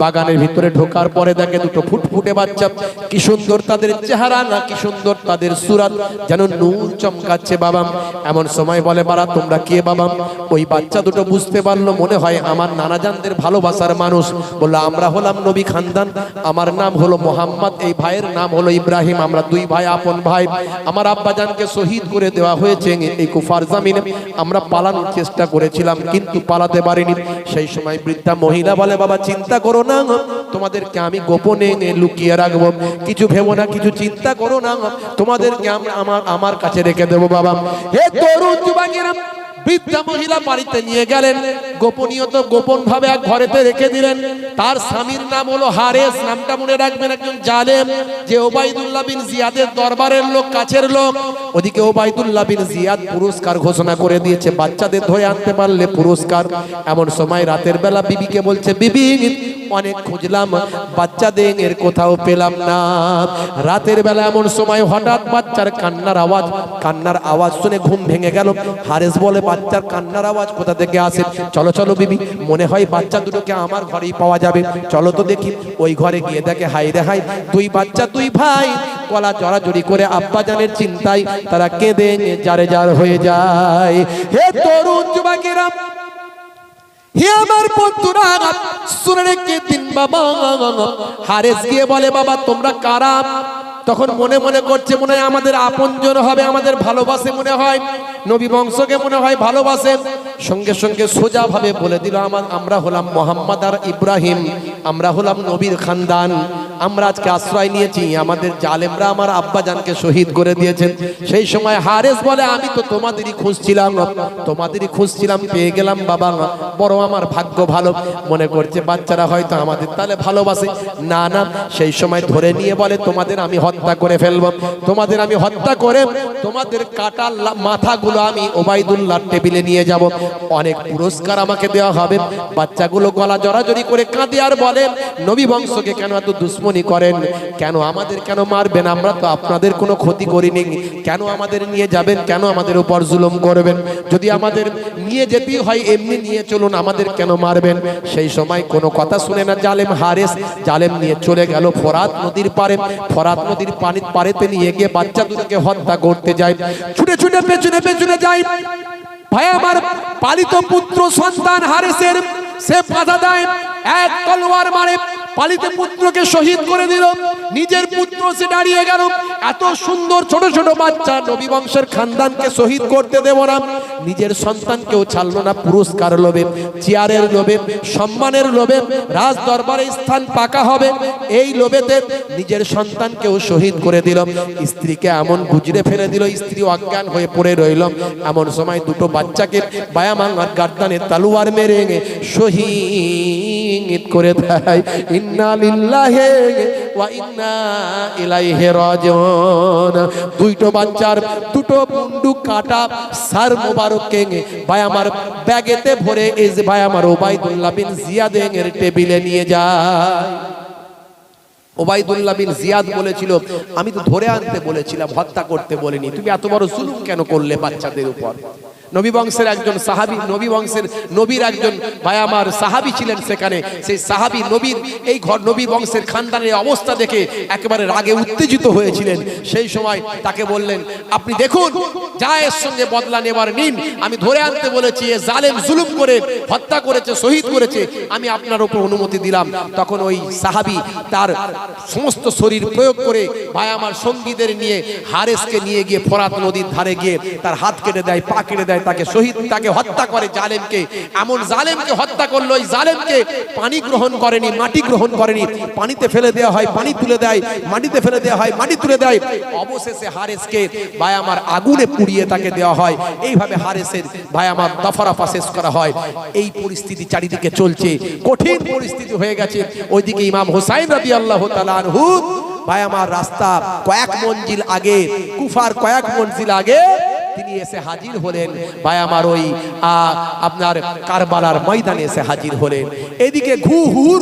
বাগানের ভিতরে ঢোকার পরে দেখে দুটো ফুটফুটে বাচ্চা, কি সুন্দর তাদের চেহারা, না কি সুন্দর তাদের সুরাত, যেন নূর চমকাচ্ছে। বাবা এমন সময় বলে বারা তোমরা কে বাবা? ওই বাচ্চা দুটো বুঝতে পারলো মনে হয় আমার নানাজানদের ভালোবাসার মানুষ। বললো আমরা হলাম নবী খানদান, আমার নাম হলো মোহাম্মদ, এই ভাইয়ের নাম হলো ইব্রাহিম, আমরা দুই ভাই আপন ভাই। আমার আব্বাজানকে শহীদ করে দেওয়া হয়েছে এই কুফার জমিনে। আমরা পালানোর চেষ্টা করেছিলাম কিন্তু পালাতে পারিনি। সেই সময় বৃদ্ধা মহিলা বলে বাবা চিন্তা করো না, তোমাদেরকে আমি গোপনে লুকিয়ে রাখবো, কিছু ভেবো না, কিছু চিন্তা করো না, তোমাদেরকে আমার কাছে রেখে দেবো বাবা। হে তরুণ যুবকেরা, বৃদ্ধা মহিলা বাড়িতে নিয়ে গেলেন, গোপনীয়ত গোপন ভাবে এক ঘরেতে রেখে দিলেন। তার স্বামীর নাম হলো হারেস, নামটা মনে রাখবেন, একজন জালেম, যে ওবাইদুল্লাহ বিন জিয়াদের দরবারের লোক, কাছের লোক। ওদিকে ওবাইদুল্লাহ বিন জিয়াদ পুরস্কার ঘোষণা করে দিয়েছে, বাচ্চাদের ধরে আনতে পারলে পুরস্কার। এমন সময় রাতের বেলা বিবিকে বলছে, বিবি অনেক খুঁজলাম বাচ্চাদের কোথাও পেলাম না। রাতের বেলা এমন সময় হঠাৎ বাচ্চার কান্নার আওয়াজ শুনে ঘুম ভেঙে গেল। হারেস বলে বাচ্চার কান্নার আওয়াজ কোথা থেকে আসে? চলো চলো বিবি, মনে হয় বাচ্চা দুটোকে আমার ঘরেই পাওয়া যাবে, চলো তো দেখি। ওই ঘরে গিয়ে দেখে হাই রে হাই, দুই বাচ্চা দুই ভাই গলা জড়াজড়ি করে আব্বাজানের চিন্তায় তারা কেঁদে জারে জার হয়ে যায়। হে তরুণ যুবকেরা, হে আমার বন্ধুরা, শুনে রেখে দিন বাবা। হারেস গিয়ে বলে বাবা তোমরা কারা? তখন মনে মনে করছে মনে হয় আমাদের আপনজন হবে, আমাদের ভালোবাসে মনে হয়, নবী বংশকে মনে হয় ভালোবাসে। সঙ্গে সঙ্গে সোজা ভাবে বলে দিল আমরা হলাম মোহাম্মদ আর ইব্রাহিম, আমরা হলাম নবীর খানদান, আমরা আজকে আশ্রয় নিয়েছি, আমাদের জালেমরা আমার আব্বাজানকে শহীদ করে দিয়েছেন। সেই সময় হারেস বলে আমি তো তোমাদেরই খুঁজছিলাম, পেয়ে গেলাম বাবা, বড় আমার ভাগ্য ভালো। মনে করছে বাচ্চারা হয়তো আমাদের তাহলে ভালোবাসে, না না। সেই সময় ধরে নিয়ে বলে তোমাদের আমি হত্যা করে ফেলবো, তোমাদের আমি হত্যা করে তোমাদের কাটা মাথাগুলো আমি ওবাইদুল্লাহ টেবিলে নিয়ে যাব, অনেক পুরস্কার আমাকে দেওয়া হবে। বাচ্চাগুলো গলা জড়াজড়ি করে কাঁদে আর বলে নবী বংশকে কেন এত দুশ্মনী করেন, কেন আমাদের কেন মারবেন, আমরা তো আপনাদের কোনো ক্ষতি করিনি, কেন আমাদের নিয়ে যাবেন, কেন আমাদের উপর জুলুম করবেন, যদি আমাদের নিয়ে যেতেই হয় এমনি নিয়ে চলুন, আমাদের কেন মারবেন? সেই সময় কোনো কথা শুনে না জালেম হারেস, জালেম নিয়ে চলে গেল ফোরাত নদীর পারে। ফোরাত নদীর পানির পারেতে নিয়ে গিয়ে বাচ্চা দুটোকে হত্যা করতে যায়। ছুটে ছুটে পেছনে পেছনে যায়। ভাই আমার পালিত পুত্র সন্তান হারেসের, সে বাধা দেয়, এক তলোয়ার মারে পালিত পুত্রকে শহীদ করে দিল। নিজের পুত্র সে দাঁড়িয়ে গেল, এত সুন্দর ছোট ছোট বাচ্চা, নবী বংশের খানদানকে শহীদ করতে দেব না। নিজের সন্তানকেও ছাড়লো না পুরস্কার লোভে, চেয়ারের লোভে, সম্মানের লোভে, রাজ দরবারে স্থান পাকা হবে এই লোভেতে নিজের সন্তানকেও শহীদ করে দিল। স্ত্রীকে এমন গুজরে ফেলে দিল, স্ত্রী অজ্ঞান হয়ে পড়ে রইল। এমন সময় দুটো বাচ্চাকে বায়ামাঙ্গার গার্দানে তালুয়ার মেরে শহীদ করে দেয়। ইন্না লিল্লাহি ওয়া ইন্না ইলাইহি রাজিউন। দুটো বাচ্চার দুটো মুন্ডু কাটা সার মোবারককে বায়ামার ব্যাগেতে ভরে এই যে বায়ামার ওবাইদুল্লাহ বিন জিয়াদের টেবিলে নিয়ে যায়। ওবাইদুল্লাহ বিন জিয়াদ বলেছিল, আমি তো ধরে আনতে বলেছিলাম, হত্যা করতে বলিনি, তুমি এত বড় জুলুম কেন করলে বাচ্চাদের উপর? নবী বংশের একজন সাহাবী, নবী বংশের নবীর একজন ভাই আমার সাহাবী ছিলেন সেখানে। সেই সাহাবী নবীর এই ঘর নবী বংশের খানদানের অবস্থা দেখে একেবারে রাগে উত্তেজিত হয়েছিলেন। সেই সময় তাকে বললেন, আপনি দেখুন যা এর সঙ্গে বদলা নেবার নিন, আমি ধরে আনতে বলেছি, এ জালেম জুলুম করে হত্যা করেছে, শহীদ করেছে, আমি আপনার উপর অনুমতি দিলাম। তখন ওই সাহাবী তার সমস্ত শরীর প্রয়োগ করে ভাই আমার সঙ্গীদের নিয়ে হারেসকে নিয়ে গিয়ে ফোরাত নদীর ধারে গিয়ে তার হাত কেটে দেয়, পা কেটে দেয়, তাকে শহীদ, তাকে হত্যা করে জালেমকে। এমন জালেমকে হত্যা করলো, ওই জালেমকে পানি গ্রহণ করেনি, মাটি গ্রহণ করেনি, পানিতে ফেলে দেওয়া হয়, পানি তুলে দেয়, মাটিতে ফেলে দেওয়া হয়, মাটি তুলে দেয়, অবশেষে হারেসকে ভাই আমার আগুনে পুড়িয়ে তাকে দেওয়া হয়। এইভাবে হারেসের ভাই আমার দফারফা শেষ করা হয়। এই পরিস্থিতি চারিদিকে চলছে, কঠিন পরিস্থিতি হয়ে গেছে। ওইদিকে ইমাম হুসাইন রাদিয়াল্লাহু তাআলা আনহু ভাই আমার রাস্তা কয়েক মঞ্জিল আগে, কুফার কয়েক মঞ্জিল আগে তিনি এসে হাজির হলেন। ভাই আমার ওই আপনার কারবালার ময়দানে এসে হাজির হলেন। এদিকে হুর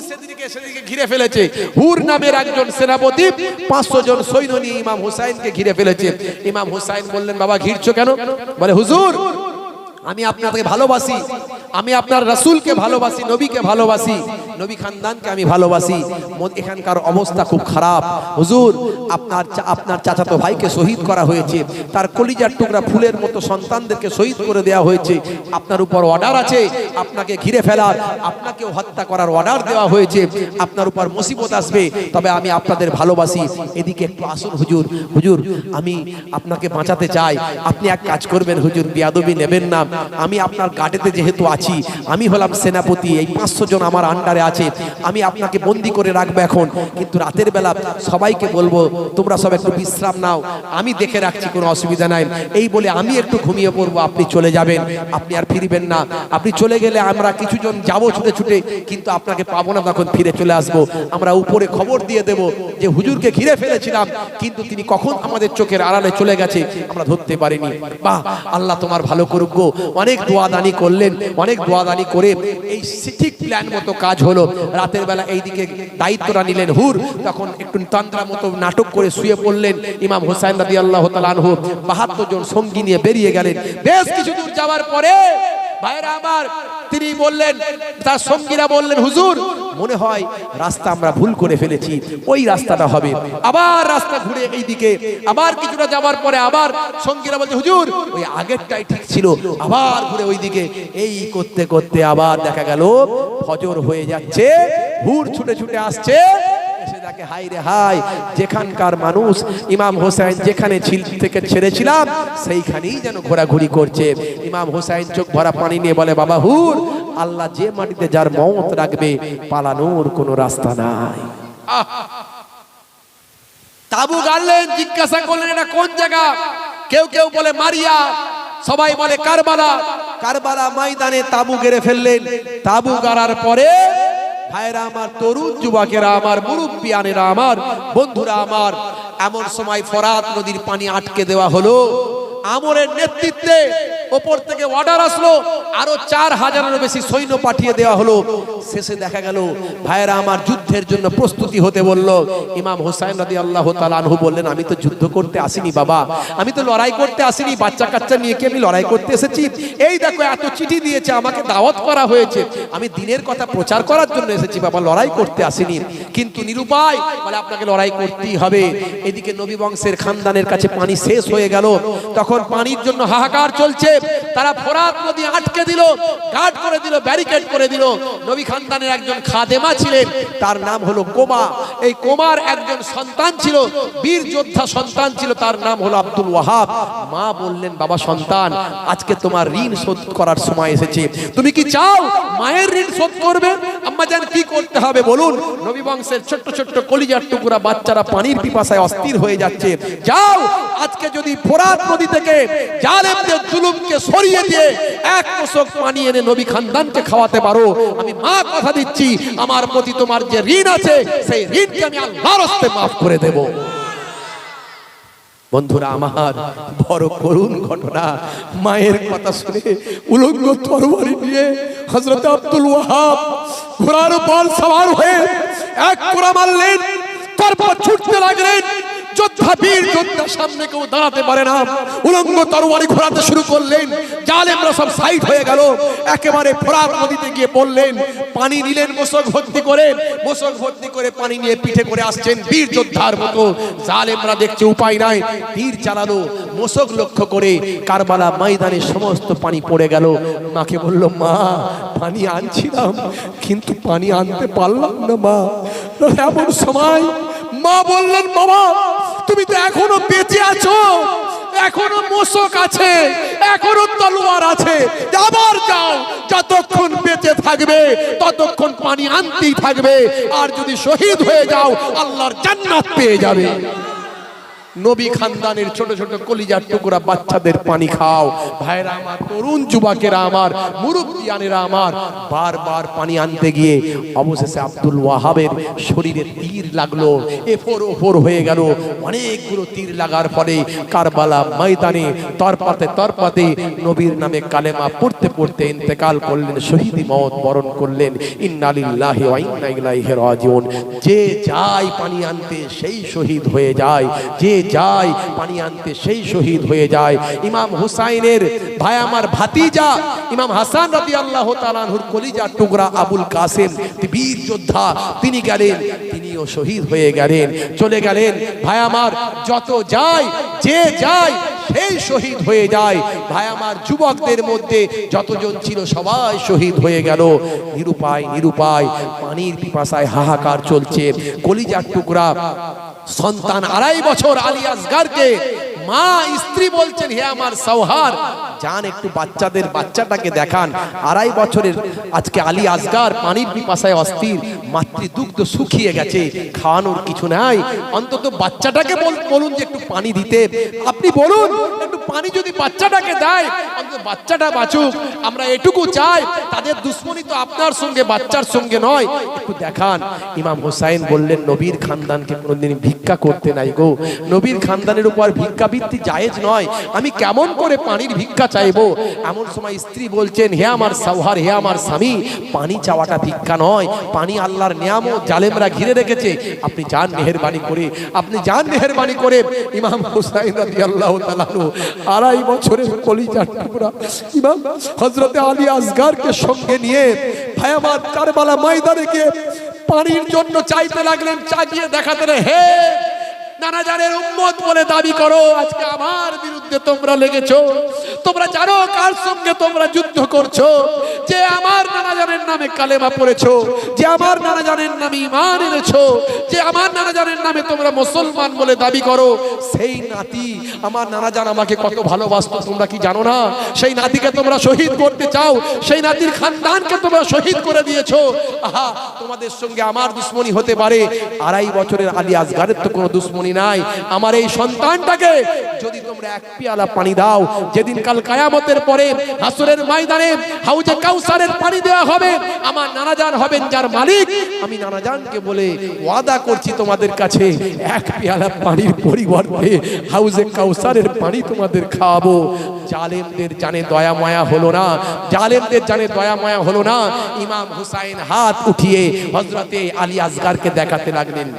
সেদিকে ঘিরে ফেলেছে। হুর নামের একজন সেনাপতি 500 জন সৈন্য নিয়ে ইমাম হুসাইনকে ঘিরে ফেলেছে। ইমাম হুসাইন বললেন, বাবা ঘিরছো কেন? বলে, হুজুর আমি আপনাকে ভালোবাসি, আমি আপনার রাসূলকে ভালোবাসি, নবীকে ভালোবাসি, নবী খানদানকে আমি ভালোবাসি। এখানকার অবস্থা খুব খারাপ হুজুর, আপনার চাচাতো ভাইকে শহীদ করা হয়েছে, তার কলিজার টুকরা ফুলের মতো সন্তানদেরকে শহীদ করে দেওয়া হয়েছে, আপনার উপর অর্ডার আছে আপনাকে ঘিরে ফেলার, আপনাকেও হত্যা করার অর্ডার দেওয়া হয়েছে, আপনার উপর মুসিবত আসবে, তবে আমি আপনাদের ভালোবাসি, এদিকে একটু আসুন হুজুর। হুজুর আমি আপনাকে বাঁচাতে চাই, আপনি এক কাজ করবেন হুজুর, বিয়াদবি নেবেন না, আমি আপনার গাড়িতে যেহেতু আছি, আমি হলাম সেনাপতি, এই 500 জন আমার আন্ডারে আছে, আমি আপনাকে বন্দি করে রাখবো এখন, কিন্তু রাতের বেলা সবাইকে বলবো তোমরা সব একটু বিশ্রাম নাও, আমি দেখে রাখছি, কোনো অসুবিধা নাই। এই বলে আমি একটু ঘুমিয়ে পড়বো, আপনি চলে যাবেন, আপনি আর ফিরবেন না, আপনি চলে গেলে আমরা কিছুজন যাবো ছুটে ছুটে, কিন্তু আপনাকে পাবো না, তখন ফিরে চলে আসবো, আমরা উপরে খবর দিয়ে দেব যে হুজুরকে ঘিরে ফেলেছিলাম, কিন্তু তিনি কখন আমাদের চোখের আড়ালে চলে গেছে আমরা ধরতে পারিনি। বাহ, আল্লাহ তোমার ভালো করুক গো। অনেক দোয়াদানি করলেন, অনেক দোয়াদানি করে এই ঠিক প্ল্যান মতো কাজ হলো। রাতের বেলা এইদিকে দায়িত্বটা নিলেন হুর, তখন একটু তন্ত্রা মতো নাটক করে শুয়ে পড়লেন। ইমাম হুসাইন রাদিয়াল্লাহু তাআলা আনহু 72 জন সঙ্গী নিয়ে বেরিয়ে গেলেন। বেশ কিছু দূর যাওয়ার পরে ভাইরা আমার তিনি বললেন, তার সঙ্গীরা বললেন, হুজুর মনে হয় রাস্তা আমরা ভুল করে ফেলেছি, ওই রাস্তাটা হবে। আবার রাস্তা ঘুরে এইদিকে আবার কিছুটা যাওয়ার পরে আবার সঙ্গীরা বলছে, হুজুর ওই আগেরটাই ঠিক ছিল, আবার ঘুরে ওইদিকে, এই করতে করতে আবার দেখা গেল ফজর হয়ে যাচ্ছে, হুর ছুটে ছুটে আসছে, এসে দেখে হাই রে হাই, যেখানকার মানুষ ইমাম হোসেন যেখানে থেকে ছেড়েছিলাম সেইখানেই যেন ঘোরাঘুরি করছে। ইমাম হোসেন চোখ ভরা পানি নিয়ে বলে, বাবা হুর, আল্লাহ যে মাটিতে যার মওত রাখবে পালানোর কোনো রাস্তা নাই। তাবু গাড়লেন, জিজ্ঞাসা করলেন এটা কোন জায়গা? কেউ কেউ বলে মারিয়া, সবাই বলে কারবালা। কারবালা ময়দানে তাবু গেড়ে ফেললেন। তাবু গাড়ার পরে ভাইরা আমার, তরুণ যুবকেরা আমার, মুরব্বিয়ানেরা আমার, বন্ধুরা আমার, এমন সময় ফোরাত নদীর পানি আটকে দেওয়া হলো। আমরের নেতৃত্বে ওপর থেকে অর্ডার আসলো, আরো 4000-এরও বেশি সৈন্য পাঠিয়ে দেওয়া হলো। শেষে দেখা গেল ভাইরা আমার যুদ্ধের জন্য প্রস্তুতি হতে বলল। ইমাম হুসাইন রাদিয়াল্লাহু তাআলা আনহু বললেন, আমি তো যুদ্ধ করতে আসিনি বাবা, আমি তো লড়াই করতে আসিনি, বাচ্চা কাচ্চা নিয়ে কি আমি লড়াই করতে এসেছি? এই দেখো এত চিঠি দিয়েছে, আমাকে দাওয়াত করা হয়েছে, আমি দ্বীনের কথা প্রচার করার জন্য এসেছি বাবা, লড়াই করতে আসিনি। কিন্তু নিরুপায় বলে আপনাকে লড়াই করতেই হবে। এদিকে নবী বংশের খানদানের কাছে পানি শেষ হয়ে গেল, তখন পানির জন্য হাহাকার চলছে। তারা ফোরাত নদী আটকে দিল, গার্ড করে দিল, ব্যারিকেড করে দিল। নবী খানদানের একজন খাদেমা ছিলেন, তার নাম হলো কোমা। এই কোমার একজন সন্তান ছিল, বীর যোদ্ধা সন্তান ছিল, তার নাম হলো আব্দুল ওয়াহাব। মা বললেন, বাবা সন্তান, আজকে তোমার ঋণ শোধ করার সময় এসেছে। তুমি কি চাও মায়ের ঋণ শোধ করবে? আম্মা জান কি করতে হবে বলুন? নবী বংশের ছোট্ট ছোট্ট কলিজার টুকরা বাচ্চারা পানির পিপাসায় অস্থির হয়ে যাচ্ছে। যাও, আজকে যদি ফোরাত নদী থেকে জালেমদের জুলুমকে সরিয়ে দিয়ে এক মশক পানি এনে নবী খানদানকে খাওয়াতে পারো, আমি মা কথা দিচ্ছি, আমার প্রতি তোমার যে ঋণ আছে সেই ঋণকে আমি আল্লাহর হস্তে মাফ করে দেব। বন্ধুরা আমার, বড় করুণ ঘটনা। মায়ের কথা শুনে উলঙ্গ তরবারি নিয়ে হযরত আব্দুল ওয়াহাব ঘোড়ার উপর সওয়ার হয়ে এক কোরা মারলেন, তারপর ছুটতে লাগলেন। যোদ্ধা, বীর যোদ্ধা, সামনে কেউ দাঁড়াতে পারে না, উলঙ্গ তরবারি ঘোরাতে শুরু করলেন। জালেমরা সব সাইড হয়ে গেল, একেবারে ফোরাত নদীতে গিয়ে পড়লেন। পানি নিলেন মোশক ভর্তি করে পানি নিয়ে পিঠে করে আসছেন বীর যোদ্ধার মতো। জালেমরা দেখছে উপায় নাই, তীর চালালো মোশক লক্ষ্য করে। কারবালা ময়দানে সমস্ত পানি পড়ে গেল। মাকে বলল, মা পানি আনছিলাম কিন্তু পানি আনতে পারলাম না মা। এমন সময় মা বললেন, বাবা তুমি তো এখনো বেঁচে আছো, এখনো মোশক আছে, এখনো তলোয়ার আছে, আবার যাও, যতক্ষণ বেঁচে থাকবে ততক্ষণ পানি আনতেই থাকবে, আর যদি শহীদ হয়ে যাও আল্লাহর জান্নাত পেয়ে যাবে। নবী খানদানের ছোট ছোট কলিজার টুকরা বাচ্চাদের পানি খাও। ভাইরা আমার, তরুণ যুবকেরা আমার, মুরব্বিয়ানেরা আমার, বারবার পানি আনতে গিয়ে অবশেষে আব্দুল ওয়াহাবের শরীরে তীর লাগলো, এফোর ওফোর হয়ে গেল। অনেকগুলো তীর লাগার ফলে কারবালা ময়দানে তরপাতে নবীর নামে কালেমা পড়তে পড়তে ইন্তেকাল করলেন, শহীদি মওত বরণ করলেন। ইন্না লিল্লাহি ওয়া ইন্না ইলাইহি রাজিউন। যে যায় পানি আনতে সেই শহীদ হয়ে যায়, যে যায় পানি আনতে সেই শহীদ হয়ে যায়। ইমাম হুসাইনের ভাই আমার ভাতিজা ইমাম হাসান রাদিয়াল্লাহু তাআলা আনহুর কলিজার টুকরা আবুল কাসেম, বীর যোদ্ধা, তিনি গেলেন, তিনিও শহীদ হয়ে গেলেন, চলে গেলেন। ভাই আমার, যত যায়, যে যায় সেই শহীদ হয়ে যায়। ভাই আমার, যুবকদের মধ্যে যতজন ছিল সবাই শহীদ হয়ে গেল। নিরুপায় পানির পিপাসায় হাহাকার চলছে। কলিজার টুকরা সন্তান 2.5 বছর আলী আসগারকে মা স্ত্রী বলছেন, হে আমার সওহার, যান একটু বাচ্চাটাকে দেখান। 2.5 বছরের আজকে আলী আসগার পানির পিপাসায় অস্থির, মাতৃদুগ্ধ শুকিয়ে গেছে, খাওয়ানোর কিছু নাই, অন্তত বাচ্চাটাকে বলুন যে একটু পানি দিতে। আপনি বলুন একটু পানি যদি বাচ্চাটাকে দেয়, অন্তত বাচ্চাটা বাঁচুক, আমরা এটুকু চাই। তাদের দুশ্মনী তো আপনার সঙ্গে, বাচ্চার সঙ্গে নয়, একটু দেখান। ইমাম হুসাইন বললেন, নবীর খানদানকে কোনোদিন ভিক্ষা করতে নাই গো, নবীর খানদানের উপর ভিক্ষাবৃত্তি জায়েজ নয়, আমি কেমন করে পানির ভিক্ষা চাইবো। এমন সময় স্ত্রী বলছেন, হে আমার সওহার, হে আমার স্বামী, পানি চাওয়াটা ভিক্ষা নয়, পানি আল্লাহর নিয়ামত, জালেমরা ঘিরে রেখেছে, আপনি যান মেহেরবানি করে। ইমাম হুসাইন রাদিয়াল্লাহু তাআলা 2.5 বছরের কলিজার টুকরা ইমাম হযরতে আলী আসগারকে সঙ্গে নিয়ে ভাই আমার কারবালা ময়দানে গিয়ে পানির জন্য চাইতে লাগলেন। চাগিয়ে দেখাতে, হে নানাজানের উম্মত বলে দাবি করো, আজকে আমার বিরুদ্ধে তোমরা লেগেছো, তোমরা জানো কার সঙ্গে তোমরা যুদ্ধ করছো? যে আমার নানাজানের নামে কালেমা পড়েছো, যে আমার নানাজানের নামে ঈমান এনেছো, যে আমার নানাজানের নামে তোমরা মুসলমান বলে দাবি করো, সেই নাতি আমার নানাজান আমাকে কত ভালোবাসতো তোমরা কি জানো না? সেই নাতিকে তোমরা শহীদ করতে চাও, সেই নাতির খানদানকে তোমরা শহীদ করে দিয়েছো। আহা, তোমাদের সঙ্গে আমার দুশ্মনী হতে পারে, 2.5 বছরের আলী আসগারের তো কোনো দুশ্মনী নাই। আমার এই সন্তানটাকে যদি তোমরা এক পেয়ালা পানি দাও, যেদিন কাল কিয়ামতের পরে হাসরের ময়দানে হাউজে কাউসারের পানি দেওয়া হবে, আমার নানাজান হবেন যার মালিক, আমি নানাজানকে বলে ওয়াদা করছি তোমাদের কাছে, এক পেয়ালা পানির পরিবর্তে হাউজে কাউসারের পানি তোমাদের খাওয়াবো। জালেমদের জানে দয়া মায়া হলো না, জালেমদের জানে দয়া মায়া হলো না। ইমাম হুসাইন হাত উঠিয়ে হযরতে আলী আসগারকে দেখাতে লাগলেন,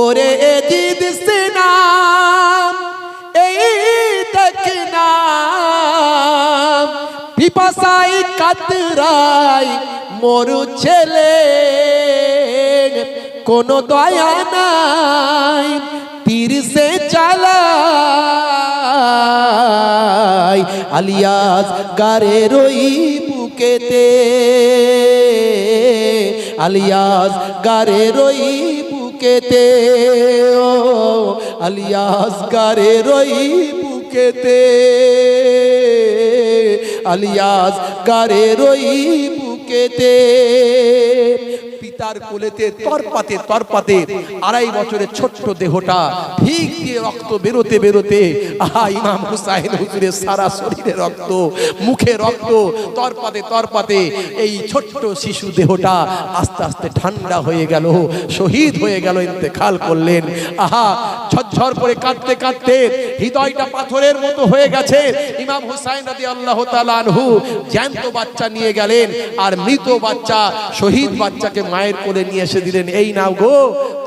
ওরে জিদ সিনাম এই দেখনা, পিপাসাই কাতরাই মোর ছেলে, কোনো দয়া নাই তীর সে চালাই আলিয়াস গারের ওই বুকেতে, আলিয়াস গারের ওই বুকেতে, ও আলিয়াস গারের ওই বুকেতে, আলিয়াস গারের ওই বুকেতে। পিতার কোলেতে তরপাতে তরপাতে 2.5 বছরের ছোট্ট দেহটা ঠিক দিয়ে রক্ত বেরোতে বেরোতে, আহা ইমাম হুসাইন হুজুরের সারা শরীরে রক্ত, মুখে রক্ত, তরপাতে তরপাতে এই ছোট্ট শিশু দেহটা আস্তে আস্তে ঠান্ডা হয়ে গেল, শহীদ হয়ে গেল, ইন্তেকাল করলেন। আহা ঝরঝর করে কাঁদতে কাঁদতে হৃদয়টা পাথরের মতো হয়ে গেছে। ইমাম হুসাইন রাদিয়াল্লাহু তাআলা আনহু জ্যান্ত বাচ্চা নিয়ে গেলেন, আর মৃত বাচ্চা শহীদ বাচ্চাকে মায়ের কোলে নিয়ে এসে দিলেন, এই নাও গো,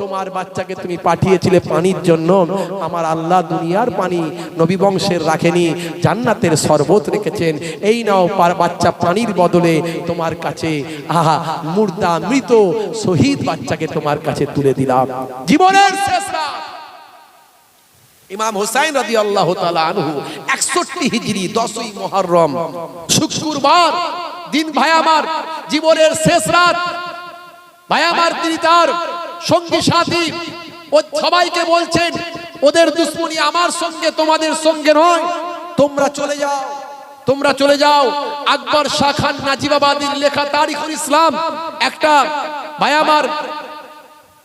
তোমার বাচ্চাকে তুমি পাঠিয়েছিলে পানির জন্য, আমার আল্লাহ দুনিয়ার পানি নবী বংশের রাখেনি, জান্নাতের শরবত রেখেছেন, এই নাও বাচ্চা পানির বদলে তোমার কাছে আহা মুর্দা মৃত শহীদ বাচ্চাকে তোমার কাছে তুলে দিলাম। জীবনের শেষ রাত ইমাম হুসাইন রাদিয়াল্লাহু তাআলা আনহু 61 হিজরি 10ই মুহররম শুক্রবার দিন, ভাই আমার, জীবনের শেষ রাত। ভাই আমার, তিনি তার সঙ্গী সাথী ও সবাইকে বলছেন, ওদের দুশ্মনী আমার সঙ্গে তোমাদের সঙ্গে নয়, তোমরা চলে যাও, তোমরা চলে যাও। আকবর শাহ খান নাজিবাবাদীর লেখা তারিখুল ইসলাম একটা, ভাই আমার,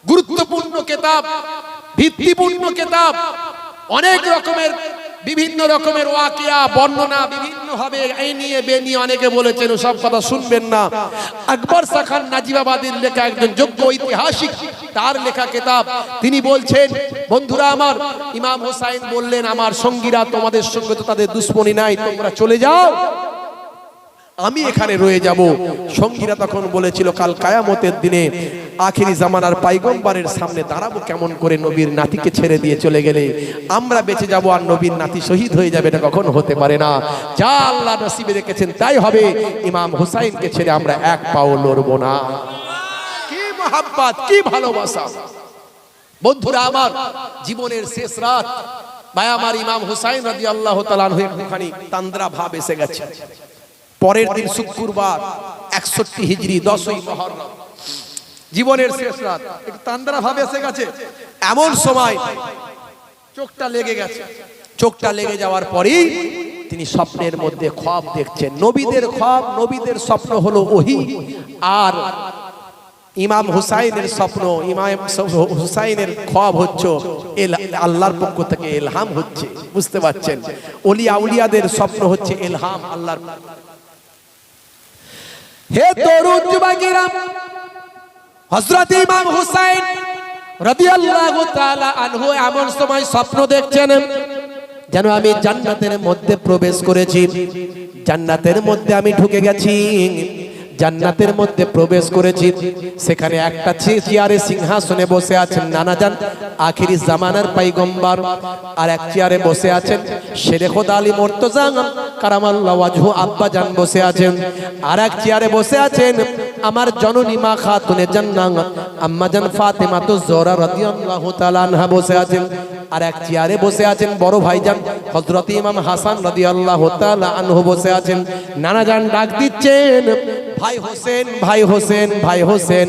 গুরুত্বপূর্ণ কিতাব, ভিত্তিপূর্ণ কিতাব, অনেক রকমের বিভিন্ন রকমের ওয়াকিয়া বর্ণনা বিভিন্ন ভাবে এই নিয়ে বে নিয়ে অনেকে বলেছেন, সব কথা শুনবেন না। আকবর শাহ খান নাজিবাবাদীর লেখা একজন যোগ্য ঐতিহাসিক, তার লেখা কিতাব, তিনি বলছেন, বন্ধুরা আমার, ইমাম হুসাইন বললেন, আমার সঙ্গীরা তোমাদের সঙ্গে তো তাদের দুশ্মনী নাই, তোমরা চলে যাও, আমি এখানে রয়ে যাব। সঙ্গীরা তখন বলেছিল, কাল কিয়ামতের দিনে আখিরি জামানার পয়গম্বরের সামনে দাঁড়াবো কেমন করে, নবীর নাতিকে ছেড়ে দিয়ে চলে গেলে আমরা বেঁচে যাব আর নবীর নাতি শহীদ হয়ে যাবে, এটা কখনো হতে পারে না। যা আল্লাহ নসিবে রেখেছেন তাই হবে, ইমাম হুসাইনকে ছেড়ে আমরা এক পাও লড়বো না। কি মহব্বত, কি ভালোবাসা! বন্ধুরা আমার, জীবনের শেষ রাত, ভাই আমার, ইমাম হুসাইন রাদিয়াল্লাহু তাআলা আনহু একটুখানি তান্দ্রা ভাব এসে গেছে। পরের দিন শুক্রবার 61 হিজরি 10ই মুহররম, জীবনের শেষ রাত, একটু তান্দ্রা ভাব এসে গেছে। এমন সময় চোখটা লেগে গেছে। চোখটা লেগে যাওয়ার পরেই তিনি স্বপ্নের মধ্যে খ্বাব দেখছেন। নবীদের খ্বাব, নবীদের স্বপ্ন হলো ওহী, আর ইমাম হুসাইনের স্বপ্ন, ইমাম হুসাইনের খ্বাব হচ্ছে আল্লাহর পক্ষ থেকে ইলহাম হচ্ছে। বুঝতে পারছেন? ওলিয়া উলিয়াদের স্বপ্ন হচ্ছে ইলহাম আল্লাহর। হে তরুণ যুবকেরা, হযরত ইমাম হুসাইন রাদিয়াল্লাহু তাআলা আনহু এমন সময় স্বপ্ন দেখছেন যেন আমি জান্নাতের মধ্যে প্রবেশ করেছি, জান্নাতের মধ্যে আমি ঢুকে গেছি, জান্নাতের মধ্যে প্রবেশ করেছি। সেখানে একটা চেয়ারে সিংহাসনে বসে আছেন নানাজান আখিরি জামানার পয়গম্বর, আর এক চেয়ারে বসে আছেন শেরে খোদা আলী মুর্তজা কারামাল্লাহু ওয়াজহু আব্বাজান বসে আছেন, আর এক চেয়ারে বসে আছেন আমার জননী মা খাতুনে জান্নাত আম্মাজান ফাতেমাতুজ জোহরা রাদিয়াল্লাহু তাআলা আনহা বসে আছেন, আর এক চেয়ারে বসে আছেন বড় ভাইজান হযরত ইমাম হাসান রাদিয়াল্লাহু তাআলা আনহু বসে আছেন। নানাজান ডাক দিচ্ছেন, ভাই হোসেন, ভাই হোসেন, ভাই হোসেন,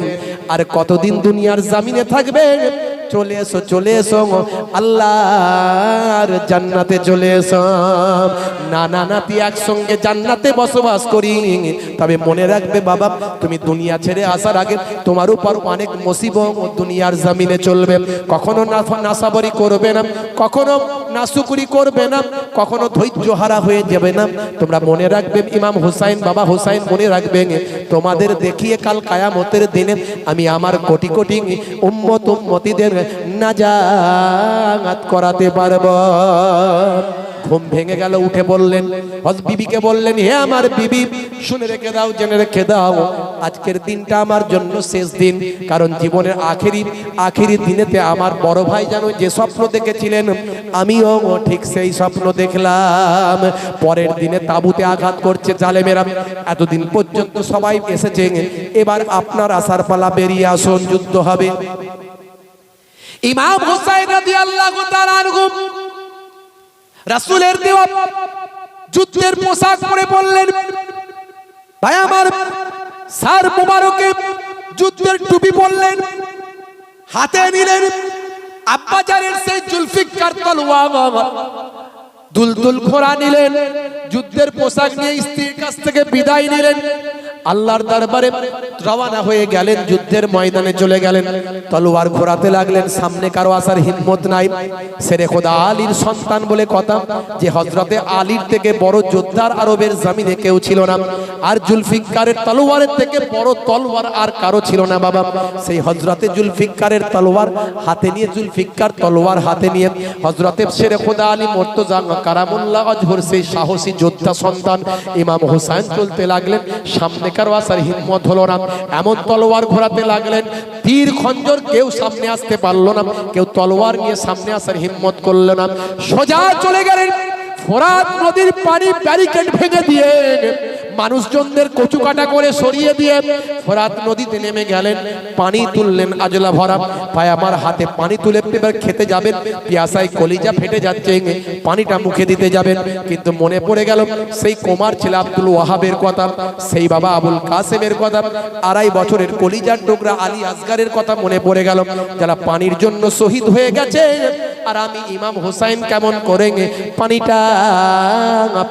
আর কতদিন দুনিয়ার জমিনে থাকবেন? চলে এসো, চলে এসো, আল্লাহর জান্নাতে চলে এসো। নানা নাতি একসঙ্গে জান্নাতে বসবাস করি, তবে মনে রাখবে বাবা, তুমি দুনিয়া ছেড়ে আসার আগে তোমার উপর অনেক মুসিবত দুনিয়ার জমিনে চলবে। কখনো নাসাবরি করবে না, কখনো নাশুকরি করবে না, কখনো ধৈর্য হারা হয়ে যাবে না। তোমরা মনে রাখবে, ইমাম হুসাইন, বাবা হুসাইন মনে রাখবেন, তোমাদের দেখিয়ে কাল কিয়ামতের দিনে আমি আমার কোটি কোটি উম্মতিদের নাজাত করাতে পারবো। ঘুম ভেঙে গেল, উঠে বললেন, বিবিকে বললেন, হে আমার বিবি, শুনে রেখে দাও, জেনে রেখে দাও, আজকের দিনটা আমার জন্য শেষ দিন। কারণ জীবনের আখেরি দিনেতে আমার বড় ভাই জানো যে স্বপ্ন দেখেছিলেন, আমিও ঠিক সেই স্বপ্ন দেখলাম। পরের দিনে তাবুতে আঘাত করছে জালেমেরা। এতদিন পর্যন্ত সবাই এসেছে, এবার আপনার আসার পালা, বেরিয়ে আসুন, যুদ্ধ হবে। ইমাম হুসাইন রাদিয়াল্লাহু তাআলা আনহু রাসূলের দেওয়া যুদ্ধের পোশাক পরে বললেন, ভাই আমার সার মোবারকে যুদ্ধের টুপি পরলেন, হাতে নিলেন আব্বাজারের সেই জুলফিকার তলোয়ার, দুলদুল ঘোড়া নিলেন, যুদ্ধের পোশাক নিয়ে স্ত্রীর কাছ থেকে বিদায় নিলেন, আল্লাহর দরবারে রওনা হয়ে গেলেন, যুদ্ধের ময়দানে চলে গেলেন, তলোয়ার ঘোরাতে লাগলেন, সামনে কারো আসার হিম্মত নাই। শেরে খোদা আলীর সন্তান বলে কথা, যে হযরতে আলীর থেকে বড় যোদ্ধার আরবের জমিনে কেউ ছিল না, আর জুলফিকারের তলোয়ারের থেকে বড় তলোয়ার আর কারো ছিল না বাবা। সেই হযরতে জুলফিকারের তলোয়ার হাতে নিয়ে, জুলফিকার তলোয়ার হাতে নিয়ে হযরতে শেরে খোদা আলী মুর্তজা কারামুল্লাহ আজহর সেই সাহসী যোদ্ধা সন্তান ইমাম হোসেন চলতে লাগলেন, সামনে কারো আসার হিম্মত হলো না, এমন তলোয়ার ঘোরাতে লাগলেন, তীর খঞ্জর কেউ সামনে আসতে পারলো না, কেউ তলোয়ার নিয়ে সামনে আসার হিম্মত করলো না, সোজা চলে গেলেন ফোরাত নদীর পানি ব্যারিকেড ভেঙে দিয়ে, মানুষজনদের কচু কাটা করে সরিয়ে দিয়ে ফোরাত নদীতে নেমে গেলেন, পানি তুললেন আজলা ভরা, ভাই আমার হাতে পানি তুলে এবার খেতে যাবেন, পিয়াসায় কলিজা ফেটে যাচ্ছে, পানিটা মুখে দিতে যাবেন, কিন্তু মনে পড়ে গেল সেই কুমার ছেলে আব্দুল ওয়াহাবের কথা, সেই বাবা আবুল কাসেমের কথা, 2.5 বছরের কলিজার টুকরা আলী আসগারের কথা মনে পড়ে গেল, যারা পানির জন্য শহীদ হয়ে গেছে, আর আমি ইমাম হোসেন কেমন করে পানিটা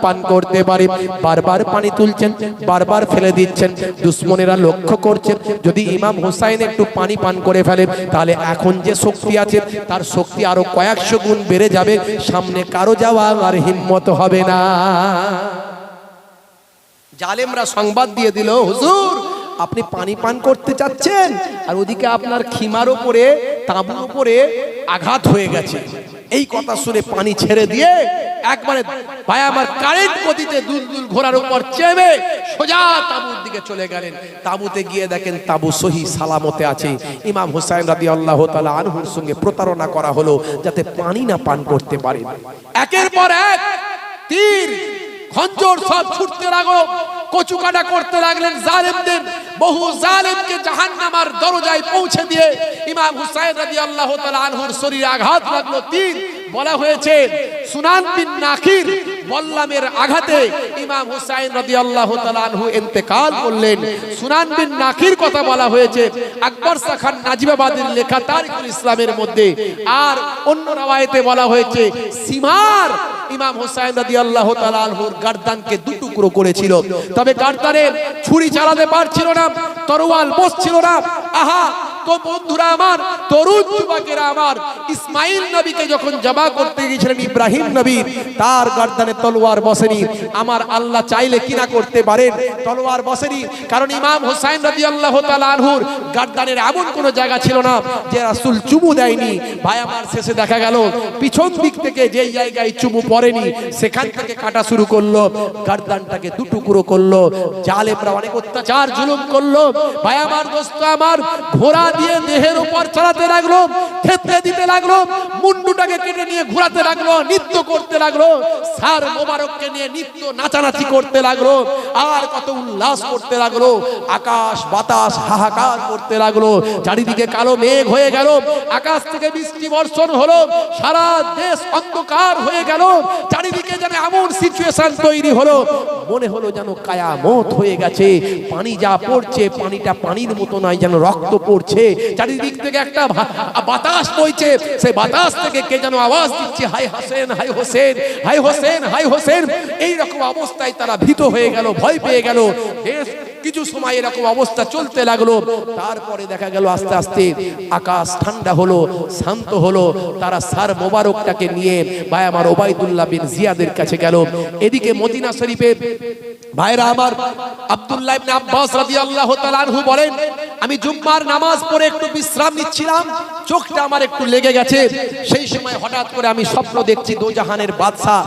পান করতে পারি। বারবার পানি তুলছেন, বারবার ফেলে দিচ্ছেন, দুশ্মনেরা লক্ষ্য করছেন, যদি ইমাম হোসেন একটু পানি পান করে ফেলে তাহলে এখন যে শক্তি আছে তার শক্তি আরো কয়েকশো গুণ বেড়ে যাবে, সামনে কারো যাওয়া আর হিম্মত হবে না। জালেমরা সংবাদ দিয়ে দিল, হুজুর আপনি পানি পান করতে চাচ্ছেন, আর ওদিকে আপনার খিমার উপরে, তাঁবুর উপরে আঘাত হয়ে গেছে। এই কথা শুনে পানি ছেড়ে দিয়ে একবারে ভাই আমার কারেন্ট গতিতে দুলদুল ঘোড়ার উপর চেপে সোজা তাঁবুর দিকে চলে গেলেন। তাঁবুতে গিয়ে দেখেন তাঁবু সহি সালামতে আছে। ইমাম হোসেন রাদিয়াল্লাহু তাআলা আনহুর সঙ্গে প্রতারণা করা হলো যাতে পানি না পান করতে পারে। একের পর এক তীর খঞ্জর সব ছুটতে লাগলো, কচু কাটা করতে লাগলেন জালেমদের। বহু জালেমকে জাহান্নামের দরজায় পৌঁছে দিয়ে ইমাম হুসাইন রাদিয়াল্লাহু তাআলা আনহুর শরীরে আঘাত লাগলো। তীর বলা হয়েছে সুনান বিন নাকির বল্লামের আঘাতে ইমাম হুসাইন রাদিয়াল্লাহু তাআলা আনহু ইন্তেকাল করলেন। সুনান বিন নাকির কথা বলা হয়েছে আকবর শাহ খান নাজিবাবাদের লেখা তারিখুল ইসলামের মধ্যে। আর অন্য রাওয়ায়াতে বলা হয়েছে সিমার ইমাম হুসাইন রাদিয়াল্লাহু তাআলা আনহুর গর্দানকে দুটুকরো করেছিল। তবে গর্দানে ছুরি চালাতে পারছিল না, তরোয়াল বসছিল না। আহা তো বন্ধুরা আমার, তরুণ যুবকেরা আমার, ইসমাইল নবীকে যখন জবা করতে গিয়েছিলেন ইব্রাহিম নবী, তার গর্দানে তলোয়ার বসেনি। আমার আল্লাহ চাইলে কি না করতে পারেন, তলোয়ার বসেনি, কারণ ইমাম হুসাইন রাদিয়াল্লাহু তাআলা আনহুর গর্দানের এমন কোনো জায়গা ছিল না যে রাসূল চুমু দেয়নি। ভাই আমার শেষে দেখা গেল পিছন দিক থেকে যেই জায়গায় চুমু পড়েনি সেখান থেকে কাটা শুরু করলো, গর্দানটাকে দুটুকরো করলো। জালেমরা অনেক অত্যাচার জুলুম করলো। ভাই আমার দোস্ত আমার, ঘোড়া দিয়ে দেহের উপর চড়াতে লাগলো, থেতলে দিতে লাগলো, মুন্ডুটাকে কেটে নিয়ে ঘোরাতে লাগলো, নৃত্য করতে লাগলো, সার মোবারককে নিয়ে নৃত্য নাচানাচি করতে লাগলো, আর কত উল্লাস করতে লাগলো। আকাশ বাতাস হাহাকার করতে লাগলো, চারিদিকে কালো মেঘ হয়ে গেল, আকাশ থেকে বৃষ্টি বর্ষণ হলো, সারা দেশ অন্ধকার হয়ে গেল, চারিদিকে যেন এমন সিচুয়েশন তৈরি হলো, মনে হলো যেন কায়ামত হয়ে গেছে। পানি যা পড়ছে, পানিটা পানির মতো নয়, যেন রক্ত পড়ছে। চারিদিক থেকে একটা বাতাস বইছে, সেই বাতাস থেকে কে যেন আওয়াজ দিচ্ছে, হাই হোসেন, হাই হোসেন, হাই হোসেন, হাই হোসেন। এইরকম অবস্থায় তারা ভীত হয়ে গেল, ভয় পেয়ে গেল। কিছু সময় এরকম অবস্থা চলতে লাগলো। তারপরে দেখা গেল আস্তে আস্তে আকাশ ঠান্ডা হলো, শান্ত হলো। তারা সার মোবারকটাকে নিয়ে ভাই আমার ওবাইদুল্লাহ বিন জিয়াদের কাছে গেল। এদিকে মদিনা শরীফে ভাইরা আমার আব্দুল্লাহ ইবনে আব্বাস রাদিয়াল্লাহু তাআলা আনহু বলেন, আমি জুম্মার নামাজ পড়ে একটু বিশ্রাম নিচ্ছিলাম, চোখটা আমার একটু লেগে গেছে। সেই সময় হঠাৎ করে আমি স্বপ্ন দেখছি দোজাহানের বাদশা,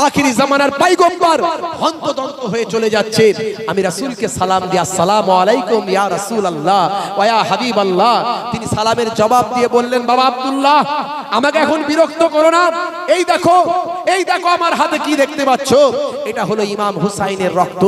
আখিরি জামানার পয়গম্বর হন্তদন্ত হয়ে চলে যাচ্ছে। আমি রাসূলকে সালাম দিই, আসসালামু আলাইকুম ইয়া রাসূলুল্লাহ ওয়া ইয়া হাবিবাল্লাহ। তিনি সালামের জবাব দিয়ে বললেন, বাবা আব্দুল্লাহ, আমাকে এখন বিরক্ত করো না, এই দেখো আমার হাতে কি দেখতে পাচ্ছ, এটা হলো ইমাম হুসাইনের রক্ত।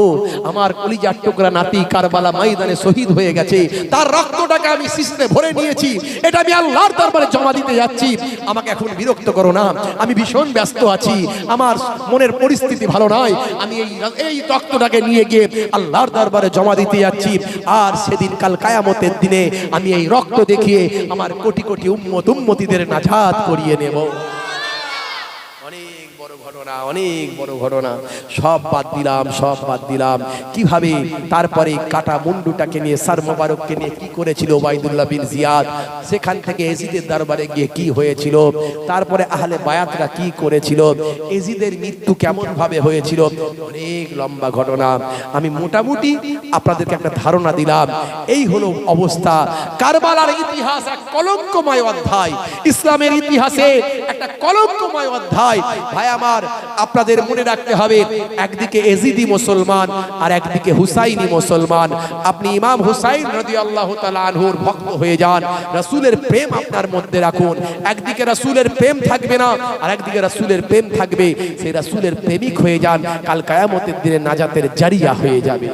আমার কলিজার টুকরা নাতি কারবালা ময়দানে শহীদ হয়ে গেছে, তার রক্তটাকে আমি শিশিতে ভরে নিয়েছি, এটা আমি আল্লাহর দরবারে জমা দিতে যাচ্ছি। আমাকে এখন বিরক্ত করো না, আমি ভীষণ ব্যস্ত আছি, আমার মনের পরিস্থিতি ভালো নয়, আমি এই রক্তটাকে নিয়ে গিয়ে আল্লাহর দরবারে জমা দিতে যাচ্ছি। আর সেদিন কাল কিয়ামতের দিনে আমি এই রক্ত দেখিয়ে আমার কোটি কোটি উম্মতিদের নাজাত করিয়ে নেব। অনেক বড় ঘটনা, সব বাদ দিলাম। কিভাবে তারপরে কাটা মুন্ডুটাকে নিয়ে সার মোবারককে নিয়ে কি করেছিল ওবাইদুল্লাহ বিন জিয়াদ, সেখান থেকে এজিদের দরবারে গিয়ে কি হয়েছিল, তারপরে আহলে বায়াতরা কি করেছিল, এজিদের মৃত্যু কেমন ভাবে হয়েছিল, অনেক লম্বা ঘটনা। আমি মোটামুটি আপনাদেরকে একটা ধারণা দিলাম। এই হলো অবস্থা। কারবালার ইতিহাস এক কলঙ্কময় অধ্যায়, ইসলামের ইতিহাসে একটা কলঙ্কময় অধ্যায়। ভাই আমার, আপনাদের মনে রাখতে হবে, একদিকে এজিদি মুসলমান আর একদিকে হুসাইনি মুসলমান। আপনি ইমাম হুসাইন রাদিয়াল্লাহু তাআলা আনহুর ভক্ত হয়ে যান, রাসূলের প্রেম আপনার মধ্যে রাখুন। একদিকে রাসূলের প্রেম থাকবে না আর একদিকে রাসূলের প্রেম থাকবে, সেই রাসূলের প্রেমিক হয়ে যান, কাল কিয়ামতের দিনে নাজাতের জারিয়া হয়ে যাবে।